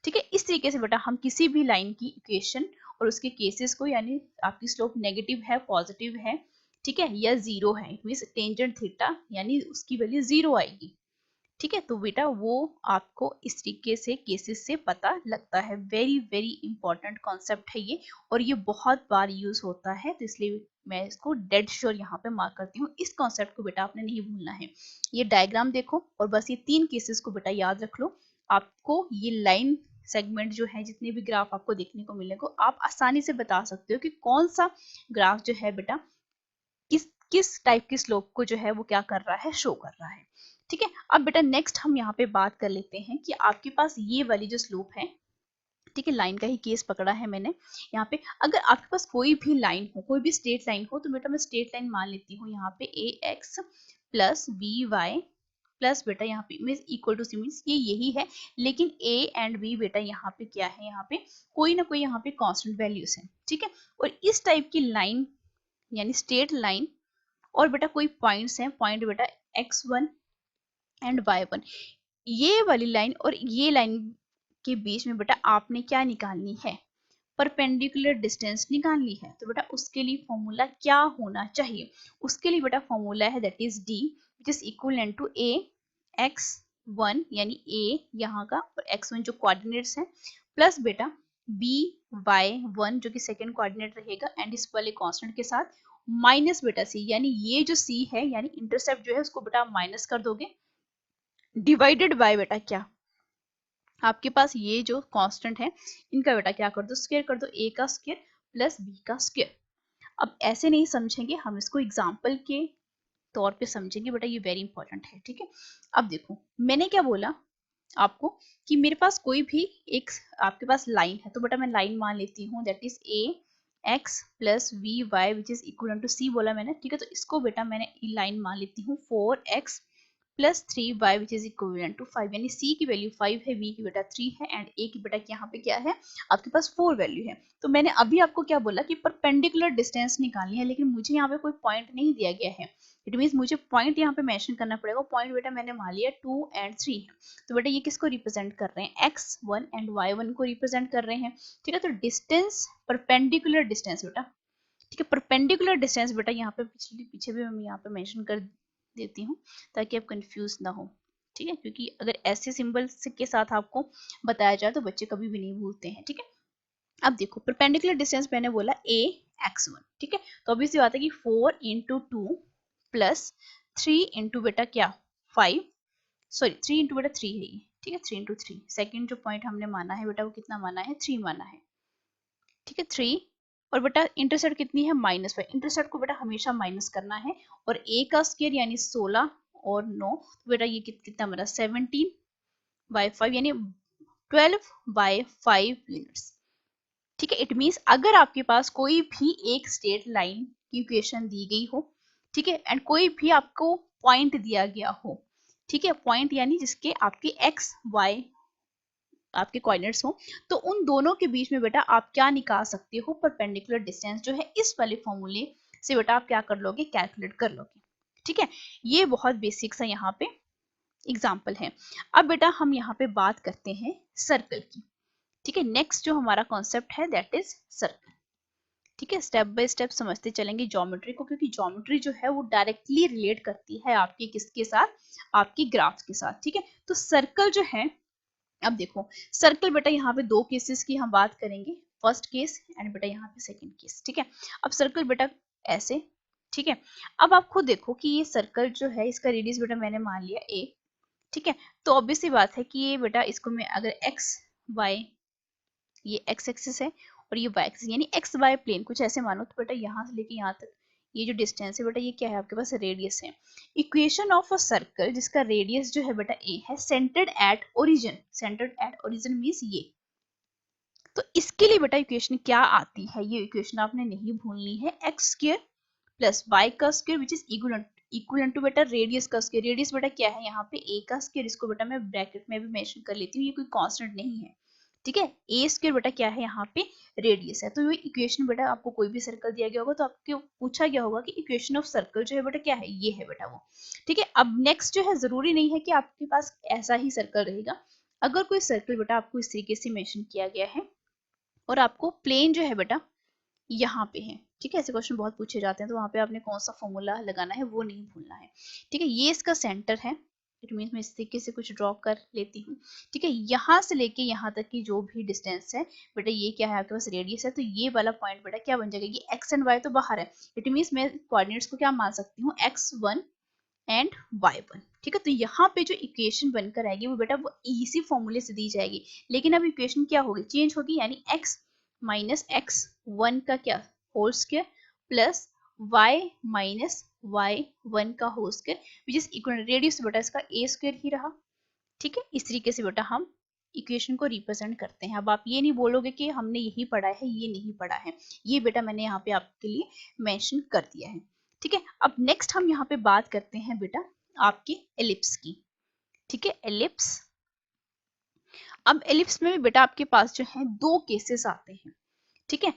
ठीक है, इस तरीके से बेटा हम किसी भी लाइन की इक्वेशन और उसके केसेस को, यानी आपकी स्लोप नेगेटिव है, पॉजिटिव है, ठीक है, या 0 है, इट मींस टेंजेंट थीटा यानी उसकी वैल्यू 0 आएगी। ठीक है, तो बेटा वो आपको इस तरीके से केसेस से पता लगता है। वेरी वेरी इंपॉर्टेंट कॉन्सेप्ट है ये, और ये बहुत बार यूज होता है, तो इसलिए मैं इसको डेड श्योर यहाँ पे मार्क करती हूँ। इस कॉन्सेप्ट को बेटा आपने नहीं भूलना है। ये डायग्राम देखो और बस ये 3 केसेस को बेटा याद रख लो। आपको ये लाइन सेगमेंट जो है, जितने भी ग्राफ आपको देखने को मिलेगा, आप आसानी से बता सकते हो कि कौन सा ग्राफ जो है बेटा किस किस टाइप की स्लोप को जो है वो क्या कर रहा है, शो कर रहा है। ठीक है, अब बेटा नेक्स्ट हम यहाँ पे बात कर लेते हैं कि आपके पास ये वाली जो स्लोप है, ठीक है, लाइन का ही केस पकड़ा है मैंने यहाँ पे। अगर आपके पास कोई भी लाइन हो, कोई भी स्ट्रेट लाइन हो, तो बेटा मैं स्ट्रेट लाइन मान लेती हूँ यहाँ पे a x plus b y plus बेटा यहाँ पे means equal to C, means ये यही है, लेकिन ए एंड बी बेटा यहाँ पे क्या है, यहाँ पे कोई ना कोई यहाँ पे कांस्टेंट वैल्यूज है। ठीक है, और इस टाइप की लाइन यानी स्ट्रेट लाइन और बेटा कोई पॉइंट्स हैं, पॉइंट बेटा x1 एंड y1, ये वाली लाइन और ये लाइन के बीच में बेटा आपने क्या निकालनी है, परपेंडिकुलर डिस्टेंस निकालनी है। तो बेटा उसके लिए फॉर्मूला क्या होना चाहिए, उसके लिए बेटा फॉर्मूला है that is d which is equal to a x1 यानी a यहाँ का और x1 जो कोऑर्डिनेट्स हैं, प्लस बेटा b y1 जो कि सेकंड कोऑर्डिनेट रहेगा एंड इस वाले कांस्टेंट के साथ, माइनस बेटा c, यानी ये जो c है यानी इंटरसेप्ट जो है उसको बेटा माइनस कर दोगे, डिवाइडेड बाय बेटा क्या, आपके पास ये जो कांस्टेंट है इनका बेटा क्या कर दो, स्क्वायर कर दो, a का स्क्वायर प्लस बी का स्क्वायर। अब ऐसे नहीं समझेंगे, हम इसको एग्जाम्पल के तौर पे समझेंगे बेटा, ये वेरी इंपॉर्टेंट है। ठीक है, अब देखो मैंने क्या बोला आपको कि मेरे पास कोई भी एक आपके पास लाइन है, तो बेटा मैं लाइन मान लेती हूँ that is a x plus b y which is equal to C बोला मैंने। ठीक है, तो इसको बेटा मैंने लाइन मान लेती हूँ 4x plus 3y which is equal to 5, यानी c की वैल्यू 5 है, v की बेटा 3 है एंड a की बेटा यहाँ पे क्या है आपके पास 4 वैल्यू है। तो मैंने अभी आपको क्या बोला कि परपेंडिकुलर डिस्टेंस निकालनी है, लेकिन मुझे यहाँ पे कोई पॉइंट नहीं दिया गया है। इट मीन्स मुझे पॉइंट यहाँ पे मेंशन करना पड़ेगा। पॉइंट बेटा मैंने मान लिया 2 एंड 3 है, तो बेटा ये किसको रिप्रेजेंट कर रहे हैं, x1 एंड y1 को रिप्रेजेंट कर रहे हैं। ठीक है, तो डिस्टेंस परपेंडिकुलर डिस्टेंस बेटा, ठीक है, परपेंडिकुलर डिस्टेंस बेटा यहाँ पे पीछे भी मैं यहाँ पे मेंशन कर देती हूँ ताकि आप कंफ्यूज ना हो। ठीक है, क्योंकि अगर ऐसे सिंबल के साथ आपको बताया जाए तो बच्चे कभी भी नहीं भूलते हैं। ठीक है, अब देखो परपेंडिकुलर डिस्टेंस मैंने बोला a x1। ठीक है, तो अभी सी बात है कि 4 इंटू 2 प्लस 3 इंटू बेटा क्या 5, सॉरी 3 इंटू बेटा 3 है ये। ठीक है, 3 इंटू 3, सेकेंड जो पॉइंट हमने माना है बेटा वो कितना माना है, 3 माना है। ठीक है, 3 और बेटा इंटरसेप्ट कितनी है -5, इंटरसेप्ट को बेटा हमेशा माइनस करना है। और a का स्क्वायर यानी 16 और 9, तो बेटा ये कितना बना 17/5 यानी 12/5 यूनिट्स। ठीक है, इट मीन्स अगर आपके पास कोई भी एक स्ट्रेट लाइन की इक्वेशन दी गई हो, ठीक है, एंड कोई भी आपको पॉइंट दिया गया हो, ठीक है, पॉइंट यानी जिसके आपके एक्स वाई आपके कोऑर्डिनेट्स हो, तो उन दोनों के बीच में बेटा आप क्या निकाल सकते हो, परपेंडिकुलर डिस्टेंस जो है इस वाले फॉर्मूले से बेटा आप क्या कर लोगे, कैलकुलेट कर लोगे। ठीक है, ये बहुत बेसिक सा यहाँ पे एग्जाम्पल है। अब बेटा हम यहाँ पे बात करते हैं सर्कल की। ठीक है, नेक्स्ट जो हमारा कॉन्सेप्ट है दैट इज सर्कल। ठीक है, स्टेप बाय स्टेप समझते चलेंगे ज्योमेट्री को, क्योंकि ज्योमेट्री जो है वो डायरेक्टली रिलेट करती है आपके किसके साथ, आपकी ग्राफ के साथ। ठीक है, तो सर्कल जो है, अब देखो सर्कल बेटा यहाँ पे दो केसेस की हम बात करेंगे, फर्स्ट केस एंड बेटा यहाँ पे सेकंड केस। ठीक है, अब सर्कल बेटा ऐसे, ठीक है, अब आप खुद देखो कि ये सर्कल जो है इसका रेडियस बेटा मैंने मान लिया a। ठीक है, तो ऑब्वियस सी बात है कि ये बेटा इसको मैं अगर x y, ये x एक्सिस है और ये y एक्सिस यानी x y प्लेन कुछ ऐसे मानो, तो बेटा यहाँ से लेके यहाँ तक ये जो डिस्टेंस है बेटा ये क्या है आपके पास, रेडियस है। इक्वेशन ऑफ अ सर्कल जिसका रेडियस जो है बेटा a है, centred at origin, centred at origin means ये। तो इसके लिए बेटा इक्वेशन क्या आती है, ये इक्वेशन आपने नहीं भूलनी है, एक्स स्क्वायर प्लस वाई का square which is equal to बेटा रेडियस का स्क्वायर। रेडियस बेटा क्या है यहाँ पे a का स्क्वायर, इसको बेटा मैं ब्रैकेट में भी मेंशन कर लेती हूँ, ये कोई कांस्टेंट नहीं है। ठीक है, ए स्क्वायर बेटा क्या है यहाँ पे रेडियस है। तो ये इक्वेशन बेटा आपको कोई भी सर्कल दिया गया होगा तो आपको पूछा गया होगा कि इक्वेशन ऑफ सर्कल जो है बेटा क्या है, ये है बेटा वो। ठीक है, अब नेक्स्ट जो है जरूरी नहीं है कि आपके पास ऐसा ही सर्कल रहेगा। अगर कोई सर्कल बेटा आपको इस तरीके से मेंशन किया गया है और आपको प्लेन जो है बेटा यहाँ पे है, ठीक है, ऐसे क्वेश्चन बहुत पूछे जाते हैं, तो वहां पे आपने कौन सा फॉर्मूला लगाना है वो नहीं भूलना है। ठीक है, ये इसका सेंटर है, इट मीन मैं इस तरीके से कुछ ड्रॉ कर लेती हूँ। ठीक है, यहाँ से लेके यहाँ तक की जो भी डिस्टेंस है बेटा ये क्या है आपके पास रेडियस है, तो ये वाला पॉइंट बेटा क्या बन जाएगा, ये एक्स एंड वाई तो बाहर है, इट मीन मैं कोऑर्डिनेट्स को क्या मान सकती हूँ, x1 एंड y1। ठीक है, तो यहाँ पे जो इक्वेशन बनकर आएगी वो बेटा वो इसी फॉर्मूले से दी जाएगी, लेकिन अब इक्वेशन क्या होगी, चेंज होगी, यानी x माइनस x1 का क्या whole square plus y minus y1 का whole square which is equal, radius बेटा इसका a स्क्वायर ही रहा। ठीक है, इस तरीके से बेटा हम इक्वेशन को रिप्रेजेंट करते हैं। अब आप ये नहीं बोलोगे कि हमने यही पढ़ा है, ये नहीं पढ़ा है, ये बेटा मैंने यहाँ पे आपके लिए मेंशन कर दिया है। ठीक है, अब नेक्स्ट हम यहाँ पे बात करते हैं बेटा आपके एलिप्स की। ठीक है, एलिप्स, अब एलिप्स में भी बेटा आपके पास जो है दो केसेस आते हैं। ठीक है,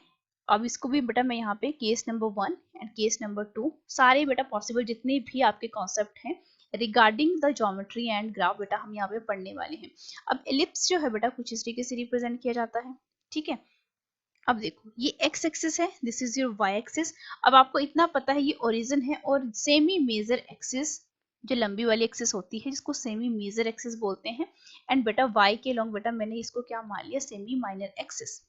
अब इसको भी बेटा मैं यहाँ पे case number 1 and case number 2 सारे बेटा पॉसिबल जितने भी आपके कॉन्सेप्ट हैं regarding the geometry and graph बेटा हम यहाँ पे पढ़ने वाले हैं। अब एलिप्स जो है बेटा कुछ इस तरीके से रिप्रेजेंट किया जाता है। ठीक है, अब देखो ये एक्स एक्सिस है, this is your Y axis. अब आपको इतना पता है ये ओरिजिन है और सेमी मेजर एक्सिस जो लंबी वाली एक्सिस होती है जिसको सेमी मेजर एक्सिस बोलते हैं, एंड बेटा वाई के लॉन्ग बेटा मैंने इसको क्या मान लिया, सेमी माइनर एक्सिस।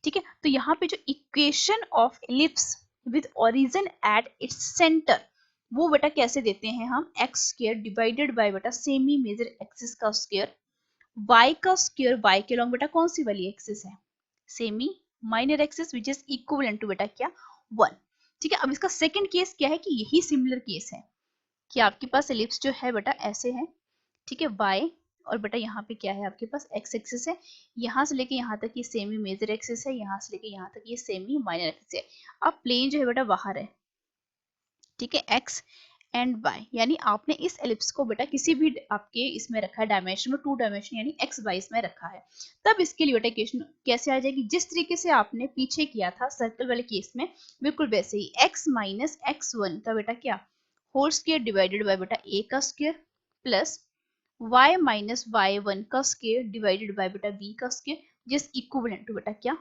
ठीक है, तो यहाँ पे जो equation of ellipse with origin at its centre वो बेटा कैसे देते हैं हम, एक्स स्क्वायर डिवाइडेड बाय बेटा सेमी मेजर एक्सिस का स्क्वायर, वाई का स्क्वायर, वाई के लॉन्ग बेटा कौन सी वाली एक्सिस है, semi minor axis which is equivalent to बेटा क्या 1। ठीक है, अब इसका सेकंड केस क्या है कि यही सिमिलर केस है कि आपके पास एलिप्स जो है बेटा ऐसे है, ठीक है, y और बेटा यहाँ पे क्या है आपके पास x एक्सिस है, यहाँ से लेके यहाँ तक ये सेमी मेजर एक्सिस है, यहाँ से लेके यहाँ तक ये सेमी माइनर एक्सिस है। अब प्लेन जो है बेटा बाहर है, ठीक है, x एंड y, यानी आपने इस एलिप्स को बेटा किसी भी आपके इसमें रखा है डायमेंशन में, 2 डायमेंशन यानी x y इसमें रखा है, तब इसके लिए बेटा इक्वेशन कैसे आ जाएगी, जिस तरीके से आपने पीछे किया था सर्कल वाले केस में, बिल्कुल वैसे ही x माइनस x1 का बेटा क्या होल स्क्वायर डिवाइडेड बाय बेटा a का square plus y minus y1 का स्क्वायर डिवाइडेड बाय बेटा b का स्क्वायर जिस इक्विवेलेंट टू बेटा क्या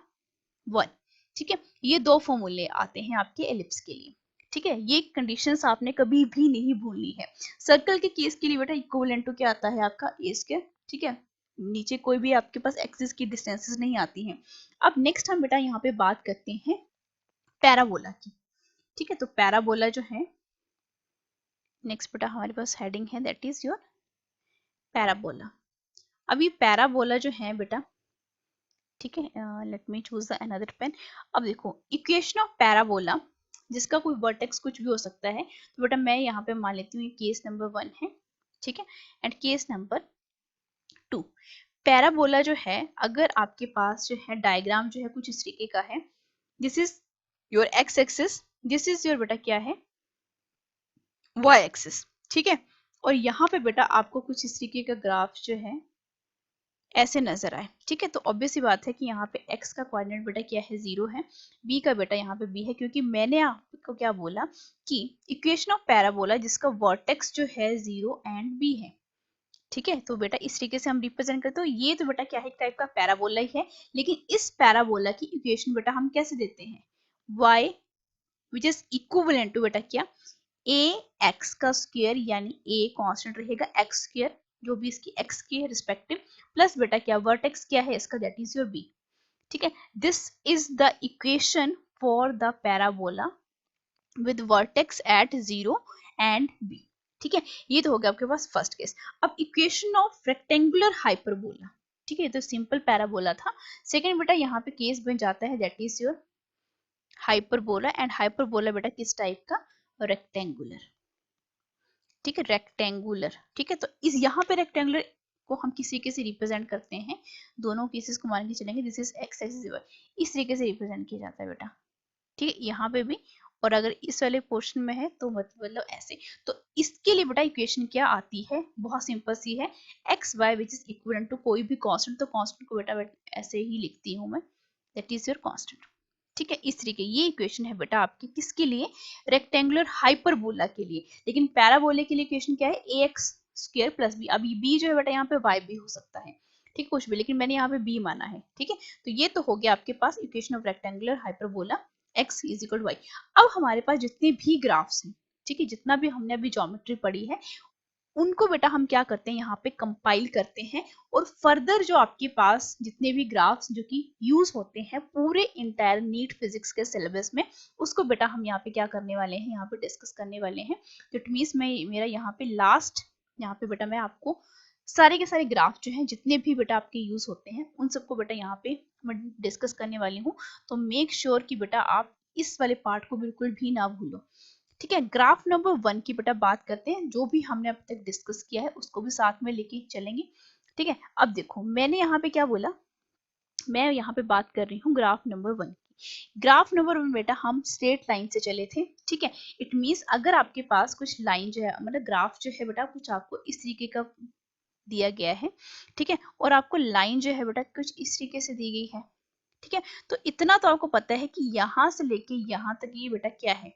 1। ठीक है, ये दो फॉर्मूले आते हैं आपके एलिप्स के लिए। ठीक है, ये कंडीशंस आपने कभी भी नहीं भूलनी है। सर्कल के केस के लिए बेटा इक्विवेलेंट टू क्या आता है आपका a स्क्वायर। ठीक है, नीचे कोई भी आपके पास एक्सिस की डिस्टेंसेस नहीं आती हैं। अब नेक्स्ट हम बेटा यहाँ पे बात करते हैं पैराबोला की। ठीक है, तो पैराबोला जो है नेक्स्ट बेटा हमारे पास हेडिंग है दैट इज योर पैराबोला। अब ये पैराबोला जो है बेटा, ठीक है, let me choose another pen. अब देखो इक्वेशन ऑफ पैराबोला जिसका कोई वर्टेक्स कुछ भी हो सकता है, तो बेटा मैं यहाँ पे मान लेती हूँ ये केस नंबर 1 है। ठीक है, एंड केस नंबर 2 पैराबोला जो है, अगर आपके पास जो है डायग्राम जो है कुछ इस तरीके का है, this is your X axis, this is your बेटा क्या है वाई एक्सिस। ठीक है, और यहाँ पे बेटा आपको कुछ इस तरीके का ग्राफ जो है ऐसे नजर आए। ठीक है, तो ऑब्वियस सी बात है कि यहाँ पे x का कोऑर्डिनेट बेटा क्या है 0 है, b का बेटा यहाँ पे b है, क्योंकि मैंने आपको क्या बोला कि इक्वेशन ऑफ पैराबोला जिसका वर्टेक्स जो है 0 एंड b है। ठीक है, तो बेटा इस तरीके से हम रिप्रेजेंट करते हैं। ये तो बेटा क्या है एक टाइप का पैराबोला ही है, लेकिन इस पैराबोला की इक्वेशन बेटा हम कैसे देते हैं y which is equivalent to बेटा क्या a x का स्क्वायर, यानी a कांस्टेंट रहेगा x स्क्वायर जो भी इसकी x की है रिस्पेक्टिव, प्लस बेटा क्या वर्टेक्स क्या है इसका दैट इज योर b। ठीक है, this is the equation for the parabola with vertex at 0 and b। ठीक है, ये तो हो गया आपके पास फर्स्ट केस। अब इक्वेशन ऑफ रेक्टेंगुलर हाइपरबोला, ठीक है, तो सिंपल पैराबोला था। सेकेंड बेटा यहाँ पे केस बन जाता है that is your hyperbola, and hyperbola बेटा किस टाइप का रेक्टेंगुलर। ठीक है, रेक्टेंगुलर। ठीक है, तो इस यहाँ पे रेक्टेंगुलर को हम किसी के से रिप्रेजेंट करते हैं, दोनों केसेस को मान के चलेंगे this is X axis y, इस तरीके से रिप्रेजेंट किया जाता है बेटा। ठीक है, यहाँ पे भी, और अगर इस वाले पोर्शन में है तो मतलब ऐसे। तो इसके लिए बेटा इक्वेशन क्या आती है, बहुत सिंपल सी है, X Y which is equivalent to कोई भी कांस्टेंट, तो कांस्टेंट को बेटा ऐसे ही लिखती हूँ मैं, दैट इज योर कांस्टेंट। ठीक है, इस तरीके ये इक्वेशन है बेटा आपकी किसके लिए रेक्टेंगुलर हाइपरबोला के लिए। लेकिन पैराबोला के लिए इक्वेशन क्या है ax स्क्वायर प्लस बी। अब b जो है बेटा यहाँ पे y भी हो सकता है, ठीक कुछ भी, लेकिन मैंने यहाँ पे b माना है। ठीक है, तो ये तो हो गया आपके पास equation of rectangular hyperbola x is equal to y। अब हमारे पास जितने भी ग्राफ्स हैं, ठीक है, जितना भी हमने अभी ज्योमेट्री पढ़ी है उनको बेटा हम क्या करते हैं यहाँ पे कंपाइल करते हैं, और फर्दर जो आपके पास जितने भी ग्राफ्स जो कि यूज होते हैं पूरे इंटायर नीट फिजिक्स के सिलेबस में, उसको बेटा हम यहाँ पे क्या करने वाले हैं, यहाँ पे डिस्कस करने वाले हैं। तो इट मीन्स मैं मेरा यहाँ पे लास्ट, यहाँ पे बेटा मैं आपको सारे के सारे ग्राफ जो हैं जितने भी बेटा आपके यूज होते हैं उन सबको बेटा यहाँ पे मैं डिस्कस करने वाली हूँ। तो मेक श्योर कि बेटा आप इस वाले पार्ट को बिल्कुल भी ना भूलो। ठीक है, ग्राफ नंबर 1 की बेटा बात करते हैं, जो भी हमने अब तक डिस्कस किया है उसको भी साथ में लेके चलेंगे। ठीक है, अब देखो मैंने यहाँ पे क्या बोला, मैं यहाँ पे बात कर रही हूँ ग्राफ नंबर 1 की। ग्राफ नंबर 1 बेटा हम स्ट्रेट लाइन से चले थे। ठीक है, इट मीन्स अगर आपके पास कुछ लाइन जो है मतलब ग्राफ जो है बेटा कुछ आपको इस तरीके का दिया गया है, ठीक है, और आपको लाइन जो है बेटा कुछ इस तरीके से दी गई है। ठीक है, तो इतना तो आपको पता है कि यहाँ से लेके यहाँ तक ये बेटा क्या है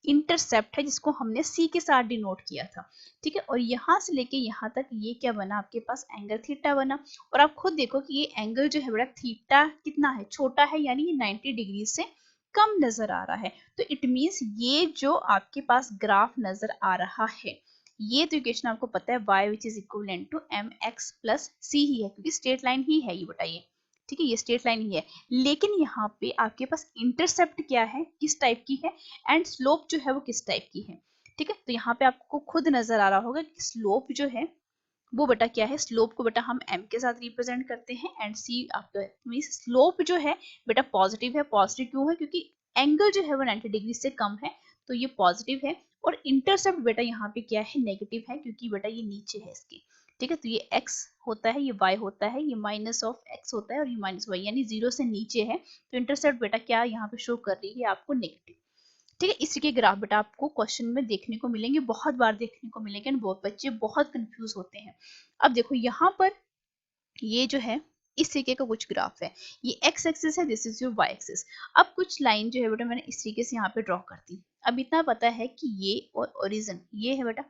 इंटरसेप्ट है, जिसको हमने सी के साथ डिनोट किया था। ठीक है, और यहाँ से लेके यहाँ तक ये क्या बना आपके पास एंगल थीटा बना, और आप खुद देखो कि ये एंगल जो है बेटा थीटा कितना है छोटा है, यानी ये 90 डिग्री से कम नजर आ रहा है। तो इट मीन्स ये जो आपके पास ग्राफ नजर आ रहा है, ये तो इक्वेशन आपको पता है y which is equivalent to mx plus c ही है, क्योंकि स्ट्रेट लाइन ही है ये बताइए। ठीक है, ये स्ट्रेट लाइन ही है, लेकिन यहाँ पे आपके पास इंटरसेप्ट क्या है, किस टाइप की है, एंड स्लोप जो है वो किस टाइप की है। ठीक है, तो यहाँ पे आपको खुद नजर आ रहा होगा कि स्लोप जो है वो बेटा क्या है, स्लोप को बेटा हम m के साथ रिप्रेजेंट करते हैं एंड c आपका मीन स्लोप जो है बेटा पॉजिटिव है। पॉजिटिव क्यों है, क्योंकि एंगल जो है वो 90 डिग्री से कम है, तो ये पॉजिटिव है। और इंटरसेप्ट बेटा यहाँ पे क्या है, नेगेटिव है, क्योंकि बेटा ये नीचे है इसके, ठीक है। तो ये x होता है, ये y होता है, ये माइनस ऑफ x होता है और ये माइनस y, यानी 0 से नीचे है। तो इंटरसेप्ट बेटा क्या यहाँ पे शो कर रही है आपको, नेगेटिव, ठीक है। इसी के ग्राफ बेटा आपको क्वेश्चन में देखने को मिलेंगे, बहुत बार देखने को मिलेंगे, बहुत बच्चे बहुत कंफ्यूज होते हैं। अब देखो यहाँ पर ये जो है इस तरीके का कुछ ग्राफ है, ये x एक्सिस है, this is your y axis. अब कुछ लाइन जो है बेटा मैंने इस तरीके से यहाँ पे ड्रॉ कर दी। अब इतना पता है कि ये और ओरिजिन ये है बेटा,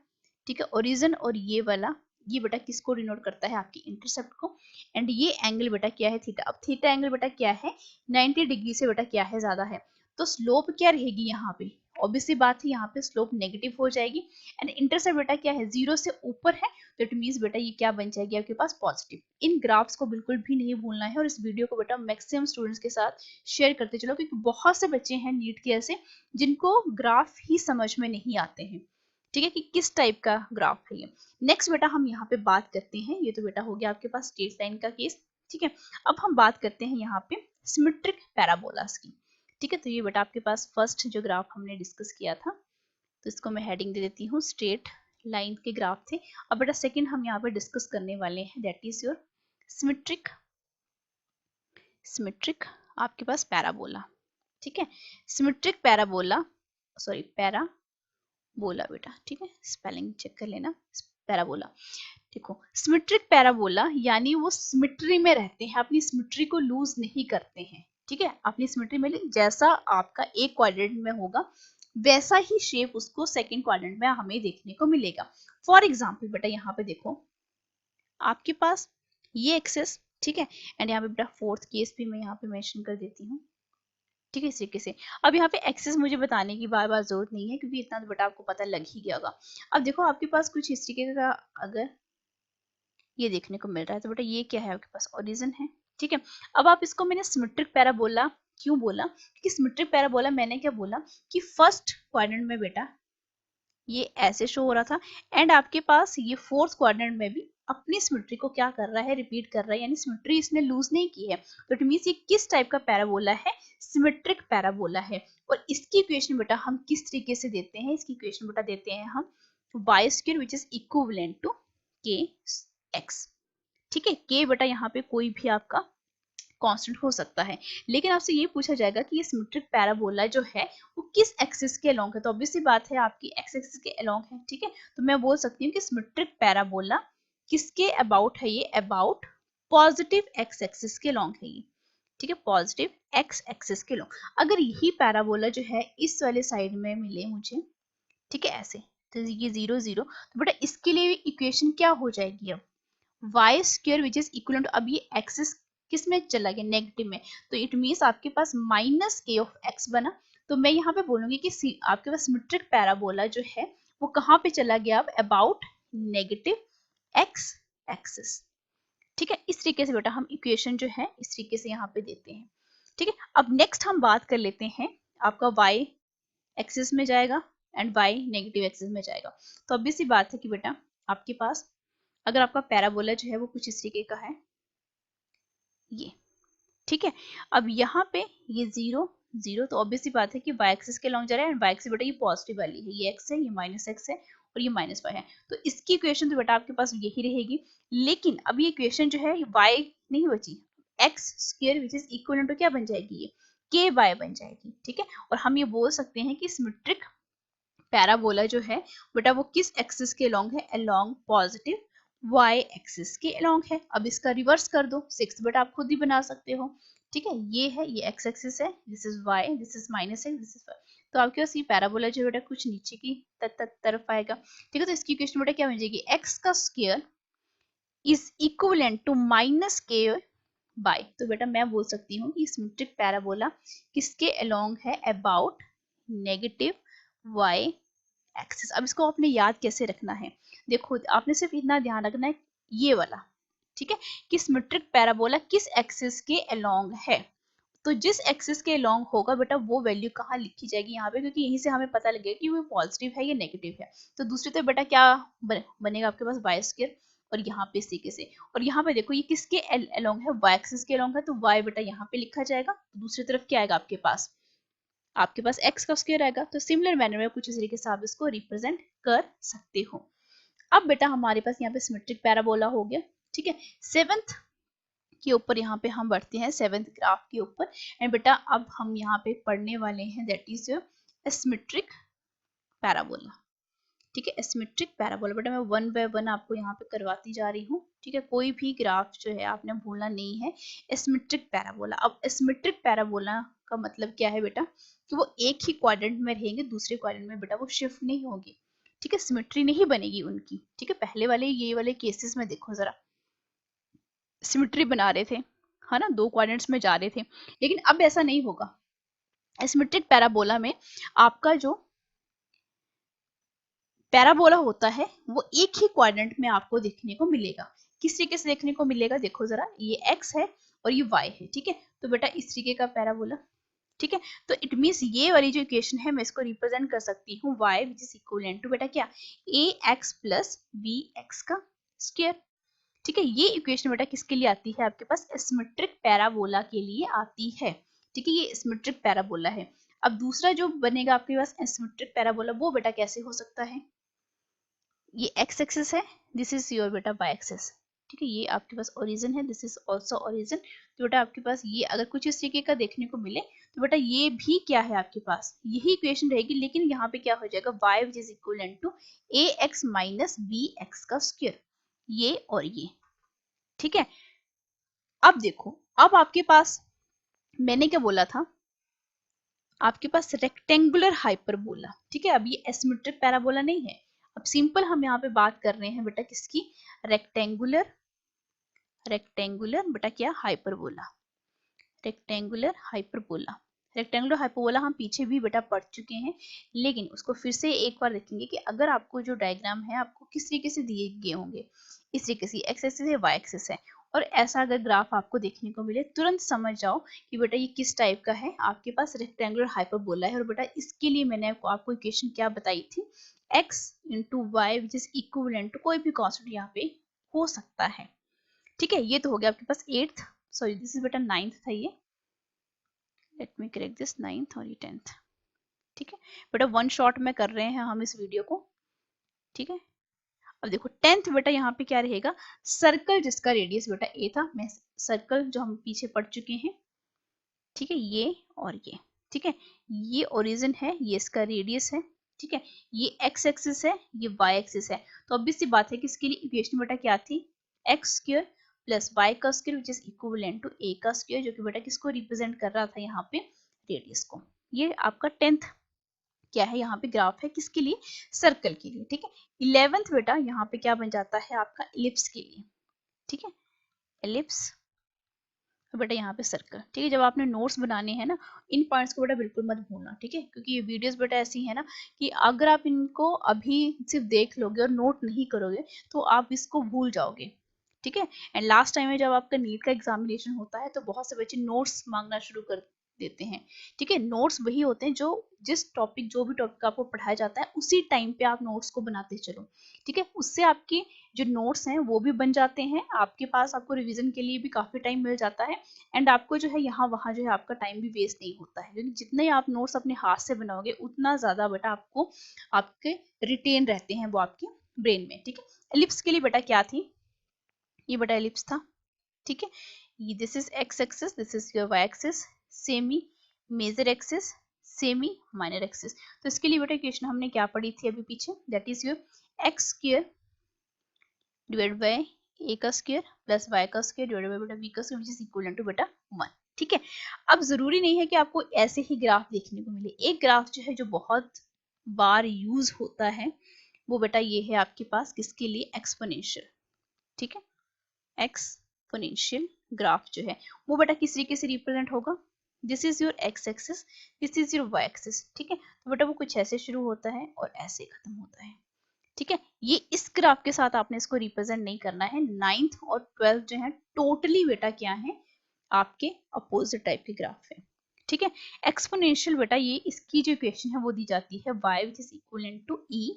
ठीक है। ओरिजिन और ये वाला, ये बेटा किसको डिनोट करता है, आपकी इंटरसेप्ट को। एंड ये एंगल बेटा क्या है, थीटा। अब थीटा एंगल बेटा क्या है, 90 डिग्री से बेटा क्या है, ज्यादा है। तो स्लोप क्या रहेगी यहाँ पे, ऑब्वियसली बात है, यहाँ पे स्लोप नेगेटिव हो जाएगी। एंड इंटरसेप्ट बेटा क्या है, 0 से ऊपर है, तो इट मींस बेटा ये क्या बन जाएगी आपके पास, पॉजिटिव। इन ग्राफ्स को बिल्कुल भी नहीं भूलना है और इस वीडियो को बेटा मैक्सिमम स्टूडेंट्स के साथ शेयर करते चलो, क्योंकि बहुत से बच्चे हैं नीट के ऐसे जिनको ग्राफ ही समझ में नहीं आते हैं, ठीक है, कि किस टाइप का ग्राफ है ये। नेक्स्ट बेटा हम यहाँ पे बात करते हैं, ये तो बेटा हो गया आपके पास स्ट्रेट लाइन का केस, ठीक है। अब हम बात करते हैं यहाँ पे सिमेट्रिक पैराबोलास की, ठीक है। तो ये बेटा आपके पास फर्स्ट जो ग्राफ हमने डिस्कस किया था, तो इसको मैं हेडिंग दे देती हूँ, स्ट्रेट लाइन के ग्राफ थे। अब बेटा सेकंड हम यहाँ पे डिस्कस करने वाले हैं, दैट इज योर सिमेट्रिक आपके पास पैराबोला, ठीक है। सिमेट्रिक पैराबोला, सॉरी पैराबोला बेटा, ठीक है, स्पेलिंग चेक कर लेना, पैराबोला। देखो सिमेट्रिक पैराबोला यानी वो सिमेट्री में रहते हैं, अपनी सिमेट्री को लूज नहीं करते हैं, ठीक है। अपनी सिमेट्री में जैसा आपका एक क्वाड्रेंट में होगा वैसा ही शेप उसको सेकंड क्वाड्रेंट में हमें देखने को मिलेगा। फॉर एग्जांपल बेटा यहाँ पे देखो आपके पास ये एक्सेस, ठीक है। एंड यहाँ पे बेटा फोर्थ केस भी मैं यहाँ पे मेंशन कर देती हूँ, ठीक है, इस तरीके से। अब यहाँ पे एक्सेस मुझे बताने की बार बार जरूरत नहीं है, क्योंकि इतना तो बेटा आपको पता लग ही गया होगा। अब देखो आपके पास कुछ इस तरीके का अगर ये देखने को मिल रहा है, तो बेटा ये क्या है, आपके पास ओरिजिन है, ठीक है। अब आप इसको, मैंने सिमेट्रिक पैराबोला क्यों बोला, क्योंकि सिमेट्रिक पैराबोला मैंने क्या बोला कि फर्स्ट क्वाड्रेंट में बेटा ये ऐसे शो हो रहा था, एंड आपके पास ये फोर्थ क्वाड्रेंट में भी अपनी सिमेट्री को क्या कर रहा है, रिपीट कर रहा है, यानी सिमेट्री इसने लूज नहीं की है। तो इट मींस ये किस टाइप का पैराबोला है, सिमेट्रिक पैराबोला है। और इसकी इक्वेशन बेटा हम किस तरीके से देते हैं, इसकी इक्वेशन बेटा देते हैं हम y² which is equivalent to kx, ठीक है। k बेटा यहाँ पे कोई भी आपका कांस्टेंट हो सकता है, लेकिन आपसे ये पूछा जाएगा कि ये सिमेट्रिक पैराबोला जो है वो किस एक्सिस के अलोंग है, तो ऑब्वियसली बात है आपकी एक्स एक्सिस के अलोंग है, ठीक है। तो मैं बोल सकती हूँ कि सिमेट्रिक पैराबोला किसके अबाउट है, ये अबाउट पॉजिटिव एक्स एक्सिस के अलोंग है ये, ठीक है, पॉजिटिव एक्स एक्सिस के अलोंग। अगर यही पैराबोला जो है इस वाले साइड में मिले मुझे, ठीक है, ऐसे, तो ये 0 0, तो बेटा इसके लिए इक्वेशन क्या हो जाएगी, अब y² which is equal to, अब ये एक्सिस किस में चला गया, नेगेटिव में, तो इट मींस आपके पास माइनस k ऑफ x बना। तो मैं यहाँ पे बोलूंगी कि आपके पास सिमेट्रिक पैराबोला जो है वो कहाँ पे चला गया, अब अबाउट नेगेटिव x एक्सिस, ठीक है। इस तरीके से बेटा हम इक्वेशन जो है इस तरीके से यहाँ पे देते हैं, ठीक है। अब नेक्स्ट हम बात कर लेते हैं, आपका y एक्सिस में जाएगा एंड y नेगेटिव एक्सिस में जाएगा। तो obvious सी बात है कि बेटा आपके पास अगर आपका पैराबोला जो है वो कुछ इस तरीके का है, ये, ठीक है। अब यहाँ पे ये 0 0, तो ऑब्वियस सी बात है कि y एक्सिस के लॉन्ग जा रहा है, एंड y एक्सिस बेटा ये पॉजिटिव वाली है, ये x है, ये माइनस x है और ये माइनस y है। तो इसकी इक्वेशन तो बेटा आपके पास यही रहेगी, लेकिन अब ये इक्वेशन जो है y नहीं बची, x² which is equal to क्या बन जाएगी, ये ky बन जाएगी, ठीक है। और हम ये बोल सकते हैं कि सिमेट्रिक पैराबोला जो है बेटा वो किस एक्सिस के अलोंग है, अलोंग पॉजिटिव y एक्सिस के अलोंग है। अब इसका रिवर्स कर दो, 6 बेटा आप खुद ही बना सकते हो, ठीक है। ये है, ये x एक्सिस है, this is y, this is minus x, this is y। तो आपके पास ये पैराबोला जो बेटा कुछ नीचे की तरफ आएगा, ठीक है। तो इसकी इक्वेशन बेटा क्या बन जाएगी, x का square is equivalent to minus k by, तो बेटा मैं बोल सकती हूँ कि सिमेट्रिक पैराबोला किसके अलोंग है, अबाउट नेगेटिव y एक्सिस। अब इसको आपने याद कैसे रखना है, देखो आपने सिर्फ इतना ध्यान रखना है ये वाला, ठीक है, कि सिमेट्रिक पैराबोला किस एक्सिस के अलोंग है। तो जिस एक्सिस के अलोंग होगा बेटा वो वैल्यू कहाँ लिखी जाएगी, यहाँ पे, क्योंकि यहीं से हमें पता लगेगा कि वो पॉजिटिव है या नेगेटिव है। तो दूसरी तरफ बेटा क्या बनेगा आपके पास y² और यहाँ पे इस तरीके से। और यहाँ पे देखो ये किसके अलोंग है, y एक्सिस के अलोंग है, तो y बेटा यहाँ पे लिखा जाएगा, तो दूसरी तरफ क्या आएगा आपके पास x का स्क्वायर आएगा। तो सिमिलर मैनर में कुछ इस तरीके से आप इसको रिप्रेजेंट कर सकते हो। अब बेटा हमारे पास यहाँ पे सिमेट्रिक पैराबोला हो गया, ठीक है। सेवेंथ के ऊपर यहाँ पे हम बढ़ते हैं, सेवेंथ ग्राफ के ऊपर। एंड बेटा अब हम यहाँ पे पढ़ने वाले हैं दैट इज सिमेट्रिक पैराबोला, ठीक है। एसिमेट्रिक पैराबोला बेटा मैं वन बाय वन आपको यहाँ पे करवाती जा रही हूँ, ठीक है। कोई भी ग्राफ जो है आपने भूलना नहीं है। एसिमेट्रिक पैराबोला, अब एसिमेट्रिक पैराबोला का मतलब क्या है बेटा कि वो एक ही क्वाड्रेंट में रहेंगे, दूसरे क्वाड्रेंट में बेटा वो शिफ्ट नहीं होंगे, ठीक है। सिमेट्री नहीं बनेगी उनकी, ठीक है। पहले वाले ये वाले केसेस में देखो जरा, सिमेट्री बना रहे थे, है ना, दो क्वाड्रेंट्स में जा रहे थे, लेकिन अब ऐसा नहीं होगा। एसिमेट्रिक पैराबोला में आपका जो पैराबोला होता है वो एक ही क्वाड्रेंट में आपको देखने को मिलेगा। किस तरीके से देखने को मिलेगा, देखो जरा, ये x है और ये y है, ठीक है। तो बेटा इस तरीके का पैराबोला, ठीक है। तो इट मीन्स ये वाली जो इक्वेशन है मैं इसको रिप्रेजेंट कर सकती हूँ y which is equivalent to बेटा क्या, ax प्लस bx का स्क्वायर, ठीक है। ये इक्वेशन बेटा किसके लिए आती है, आपके पास एसिमेट्रिक पैराबोला के लिए आती है, ठीक है। ये एसिमेट्रिक पैराबोला है। अब दूसरा जो बनेगा आपके पास एसिमेट्रिक पैराबोला, वो बेटा कैसे हो सकता है, ये x एक्सिस है, दिस इज योर बेटा y एक्सिस, ठीक है। ये आपके पास ओरिजिन है, दिस इज आल्सो ओरिजिन। तो बेटा आपके पास ये अगर कुछ इस तरीके का देखने को मिले तो बेटा ये भी क्या है आपके पास, यही इक्वेशन रहेगी, लेकिन यहाँ पे क्या हो जाएगा, y which is equivalent to ax minus bx का स्क्वायर, ये और ये, ठीक है। अब देखो, अब आपके पास मैंने क्या बोला था, आपके पास रेक्टेंगुलर हाइपरबोला, ठीक है। अब ये एसिमेट्रिक पैराबोला नहीं है। अब सिंपल हम यहाँ पे बात कर रहे हैं बेटा किसकी, रेक्टेंगुलर, रेक्टेंगुलर बेटा क्या, hyperbola, rectangular hyperbola. Rectangular hyperbola हम पीछे भी बेटा पढ़ चुके हैं, लेकिन उसको फिर से एक बार देखेंगे कि अगर आपको जो डायग्राम है आपको किस तरीके से दिए गए होंगे, इस तरीके से एक्स एक्सिस है, वाई एक्सिस है, और ऐसा अगर ग्राफ आपको देखने को मिले तुरंत समझ जाओ कि बेटा ये किस टाइप का है, आपके पास रेक्टेंगुलर हाइपरबोला है। और बेटा इसके लिए मैंने आपको इक्वेशन क्या बताई थी, x into Y which is equivalent to कोई भी कांस्टेंट यहाँ पे हो सकता है, ठीक है। ये तो हो गया आपके पास 8th, सॉरी दिस इज बेटा 9th था ये, let me correct this, 9th और ये 10th, ठीक है। बेटा वन शॉट में कर रहे हैं हम इस वीडियो को, ठीक है। अब देखो 10th बेटा यहाँ पे क्या रहेगा, सर्कल जिसका रेडियस बेटा a था, मैं सर्कल जो हम पीछे पढ़ चुके हैं, ठीक है, ये और ये, ठीक है। ये ओरिजिन है, ये इसका रेडियस है, ठीक है। ये x एक्सिस है, ये y एक्सिस है। तो अब सी बात है कि इसके लिए इक्वेशन बेटा क्या थी, x स्क्वायर प्लस y का square which is equivalent to a का स्क्वायर, जो कि बेटा किसको रिप्रेजेंट कर रहा था यहाँ पे, रेडियस को। ये आपका 10th क्या है, यहाँ पे ग्राफ है किसके लिए, सर्कल के लिए, ठीक है। 11th बेटा यहाँ पे क्या बन जाता है आपका, इलिप्स के लिए, ठीक है, इलिप्स, तो बेटा यहाँ पे सर्कल, ठीक है। जब आपने नोट्स बनाने हैं ना, इन पॉइंट्स को बेटा बिल्कुल मत भूलना, ठीक है, क्योंकि ये वीडियोस बेटा ऐसी है ना कि अगर आप इनको अभी सिर्फ देख लोगे और नोट नहीं करोगे तो आप इसको भूल जाओगे, ठीक है। एंड लास्ट टाइम में जब आपका नीट का एग्जामिनेशन होता है तो बहुत से बच्चे नोट्स मांगना शुरू कर देते हैं, ठीक है। नोट्स वही होते हैं जो जिस टॉपिक, जो भी टॉपिक आपको पढ़ाया जाता है उसी टाइम पे आप नोट्स को बनाते चलो, ठीक है। उससे आपके जो नोट्स हैं वो भी बन जाते हैं, आपके पास आपको रिवीजन के लिए भी काफी टाइम मिल जाता है, एंड आपको जो है यहाँ वहाँ जो है आपका टाइम भी वेस्ट नहीं होता है, क्योंकि जितने आप नोट्स अपने हाथ से बनाओगे उतना ज्यादा बेटा आपको आपके रिटेन रहते हैं वो आपके ब्रेन में, ठीक है। एलिप्स के लिए बेटा क्या थी, ये बेटा एलिप्स था, ठीक है। This is X axis, this is your Y axis, semi major axis, semi minor axis. तो इसके लिए बेटा इक्वेशन हमने क्या पढ़ी थी अभी पीछे, that is your x square divide by a का स्क्वायर प्लस वाई का स्क्वायर डिवाइड बाय बेटा बी का square which is equal to बेटा 1, ठीक है। अब जरूरी नहीं है कि आपको ऐसे ही ग्राफ देखने को मिले, एक ग्राफ जो है जो बहुत बार यूज होता है वो बेटा ये है आपके पास किसके लिए, एक्सपोनेंशियल, ठीक है। एक्सपोनेंशियल ग्राफ जो है वो बेटा किस तरीके से रिप्रेजेंट होगा, this is your X axis, this is your Y axis, ठीक है। तो बेटा वो कुछ ऐसे शुरू होता है और ऐसे खत्म होता है, ठीक है। ये इस ग्राफ के साथ आपने इसको रिप्रेजेंट नहीं करना है। 9th और 12th जो है टोटली बेटा क्या है, आपके अपोजिट टाइप के ग्राफ है, ठीक है। एक्सपोनेंशियल बेटा ये इसकी जो इक्वेशन है वो दी जाती है y which is equal to e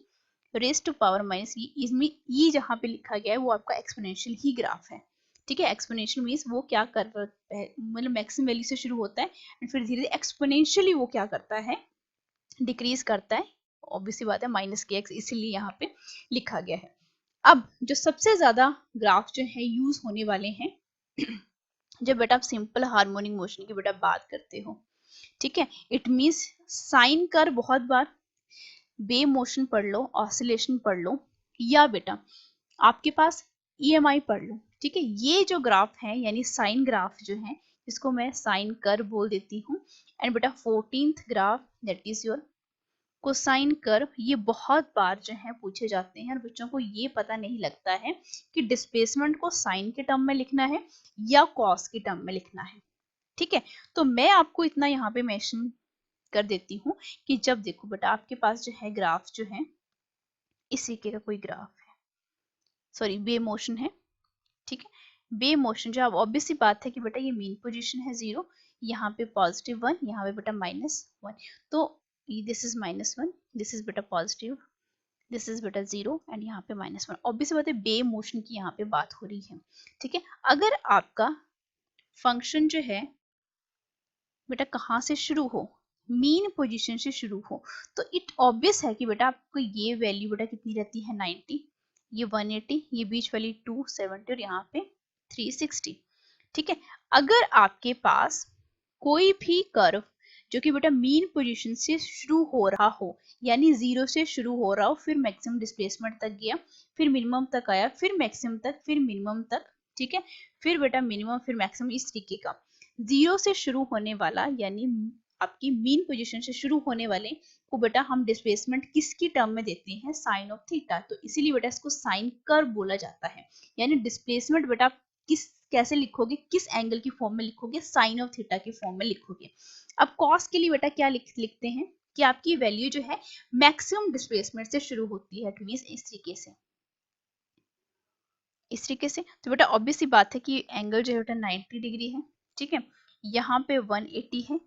raised to power minus e, इसमें ई जहाँ पे लिखा गया है वो आपका एक्सपोनेंशियल ही ग्राफ है, ठीक है। एक्सपोनेंशियल मीन्स वो क्या कर रहा है, मतलब मैक्सिमम वैल्यू से शुरू होता है एंड फिर धीरे धीरे एक्सपोनेंशियली वो क्या करता है, डिक्रीज करता है। ऑब्वियसली बात है माइनस के एक्स, इसीलिए यहाँ पे लिखा गया है। अब जो सबसे ज्यादा ग्राफ जो है यूज होने वाले हैं जब बेटा आप सिंपल हार्मोनिक मोशन की बेटा बात करते हो, ठीक है, इट मीन्स साइन कर बहुत बार, बे मोशन पढ़ लो, ऑसिलेशन पढ़ लो, या बेटा आपके पास ईएमआई पढ़ लो, ठीक है। ये जो ग्राफ है यानी साइन ग्राफ जो है, इसको मैं साइन कर बोल देती हूँ। एंड बेटा 14th graph that is your cosine curve, ये बहुत बार जो है पूछे जाते हैं और बच्चों को ये पता नहीं लगता है कि डिस्प्लेसमेंट को साइन के टर्म में लिखना है या कॉस के टर्म में लिखना है, ठीक है। तो मैं आपको इतना यहाँ पे मेंशन कर देती हूँ कि जब देखो बेटा आपके पास जो है ग्राफ जो है इस तरीके का कोई ग्राफ है, सॉरी बे मोशन है, ठीक है। बे मोशन जो अब ऑब्वियस सी बात है कि बेटा ये मीन पोजीशन है 0, यहाँ पे +1, यहाँ पे बेटा -1, तो दिस इज -1, दिस इज बेटा पॉजिटिव, दिस इज बेटा 0 एंड यहाँ पे -1। ऑब्वियस बात है बे मोशन की यहाँ पे बात हो रही है, ठीक है। अगर आपका फंक्शन जो है बेटा कहाँ से शुरू हो, मीन पोजीशन से शुरू हो, तो इट ऑब्वियस है कि बेटा आपको ये वैल्यू बेटा कितनी रहती है 90, ये 180, ये बीच वाली 270 और यहाँ पे 360, ठीक है। अगर आपके पास कोई भी कर्व जो कि बेटा मीन पोजीशन से शुरू हो रहा हो, यानी 0 से शुरू हो रहा हो, फिर मैक्सिमम डिस्प्लेसमेंट तक गया, फिर मिनिमम तक आया, फिर मैक्सिमम तक, फिर मिनिमम तक, ठीक है, फिर बेटा मिनिमम, फिर मैक्सिमम, इस तरीके का 0 से शुरू होने वाला यानी आपकी मीन पोजीशन से शुरू होने वाले को बेटा हम डिस्प्लेसमेंट किसकी टर्म में देते हैं, साइन ऑफ थीटा। तो इसीलिए बेटा इसको साइन कर्व बोला जाता है, यानी डिस्प्लेसमेंट बेटा किस कैसे लिखोगे, किस एंगल की फॉर्म में लिखोगे, साइन ऑफ थीटा की फॉर्म में लिखोगे। अब कॉस के लिए बेटा क्या लिखते हैं कि आपकी वैल्यू जो है मैक्सिमम डिस्प्लेसमेंट से शुरू होती है, इट मींस इस तरीके से, इस तरीके से। तो बेटा ऑब्वियस सी बात है कि एंगल जो है बेटा 90 डिग्री है, ठीक है, यहाँ पे 180 है,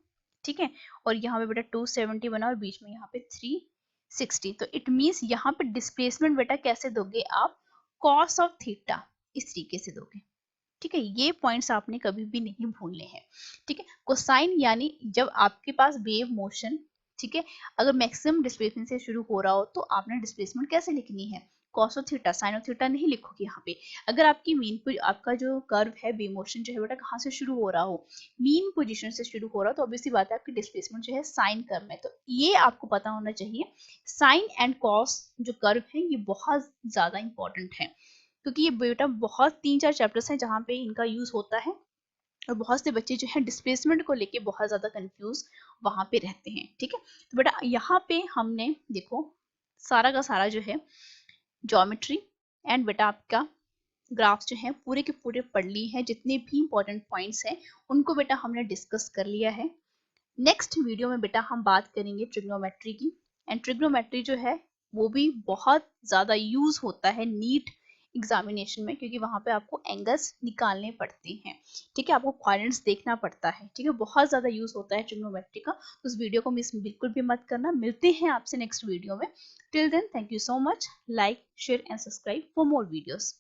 ठीक है, और यहाँ पे बेटा 270 बना और बीच में यहाँ पे 360। तो इट मींस यहाँ पे डिस्प्लेसमेंट बेटा कैसे दोगे आप, कॉस ऑफ थीटा इस तरीके से दोगे, ठीक है। ये पॉइंट्स आपने कभी भी नहीं भूलने हैं, ठीक है। कोसाइन यानी जब आपके पास वेव मोशन, ठीक है, अगर मैक्सिमम डिस्प्लेसमेंट से शुरू हो रहा हो तो आपने डिस्प्लेसमेंट कैसे लिखनी है, cos of theta, sine of theta नहीं लिखोगे यहाँ पे। अगर आपकी मीन आपका जो कर्व है वेव मोशन जो है बेटा कहाँ से शुरू हो रहा हो, मीन पोजीशन से शुरू हो रहा हो, तो ऑब्वियसली बात है आपकी डिस्प्लेसमेंट जो है साइन कर्व में। तो ये आपको पता होना चाहिए, साइन एंड कॉस जो कर्व है ये बहुत ज्यादा इंपॉर्टेंट है, क्योंकि ये बेटा बहुत 3-4 चैप्टर्स हैं जहाँ पे इनका यूज होता है और बहुत से बच्चे जो है डिस्प्लेसमेंट को लेके बहुत ज्यादा कंफ्यूज वहां पे रहते हैं, ठीक है। तो बेटा यहाँ पे हमने देखो सारा का सारा जो है ज्योमेट्री एंड बेटा आपका ग्राफ्स जो है पूरे के पूरे पढ़ ली है, जितने भी इंपॉर्टेंट पॉइंट्स हैं उनको बेटा हमने डिस्कस कर लिया है। नेक्स्ट वीडियो में बेटा हम बात करेंगे ट्रिग्नोमेट्री की, एंड ट्रिग्नोमेट्री जो है वो भी बहुत ज़्यादा यूज होता है नीट एग्जामिनेशन में, क्योंकि वहां पे आपको एंगल्स निकालने पड़ते हैं, ठीक है, आपको क्वाड्रेंट्स देखना पड़ता है, ठीक है, बहुत ज़्यादा यूज होता है ट्रिग्नोमेट्री का। तो उस वीडियो को मिस बिल्कुल भी मत करना। मिलते हैं आपसे नेक्स्ट वीडियो में। Till then thank you so much, like share and subscribe for more videos.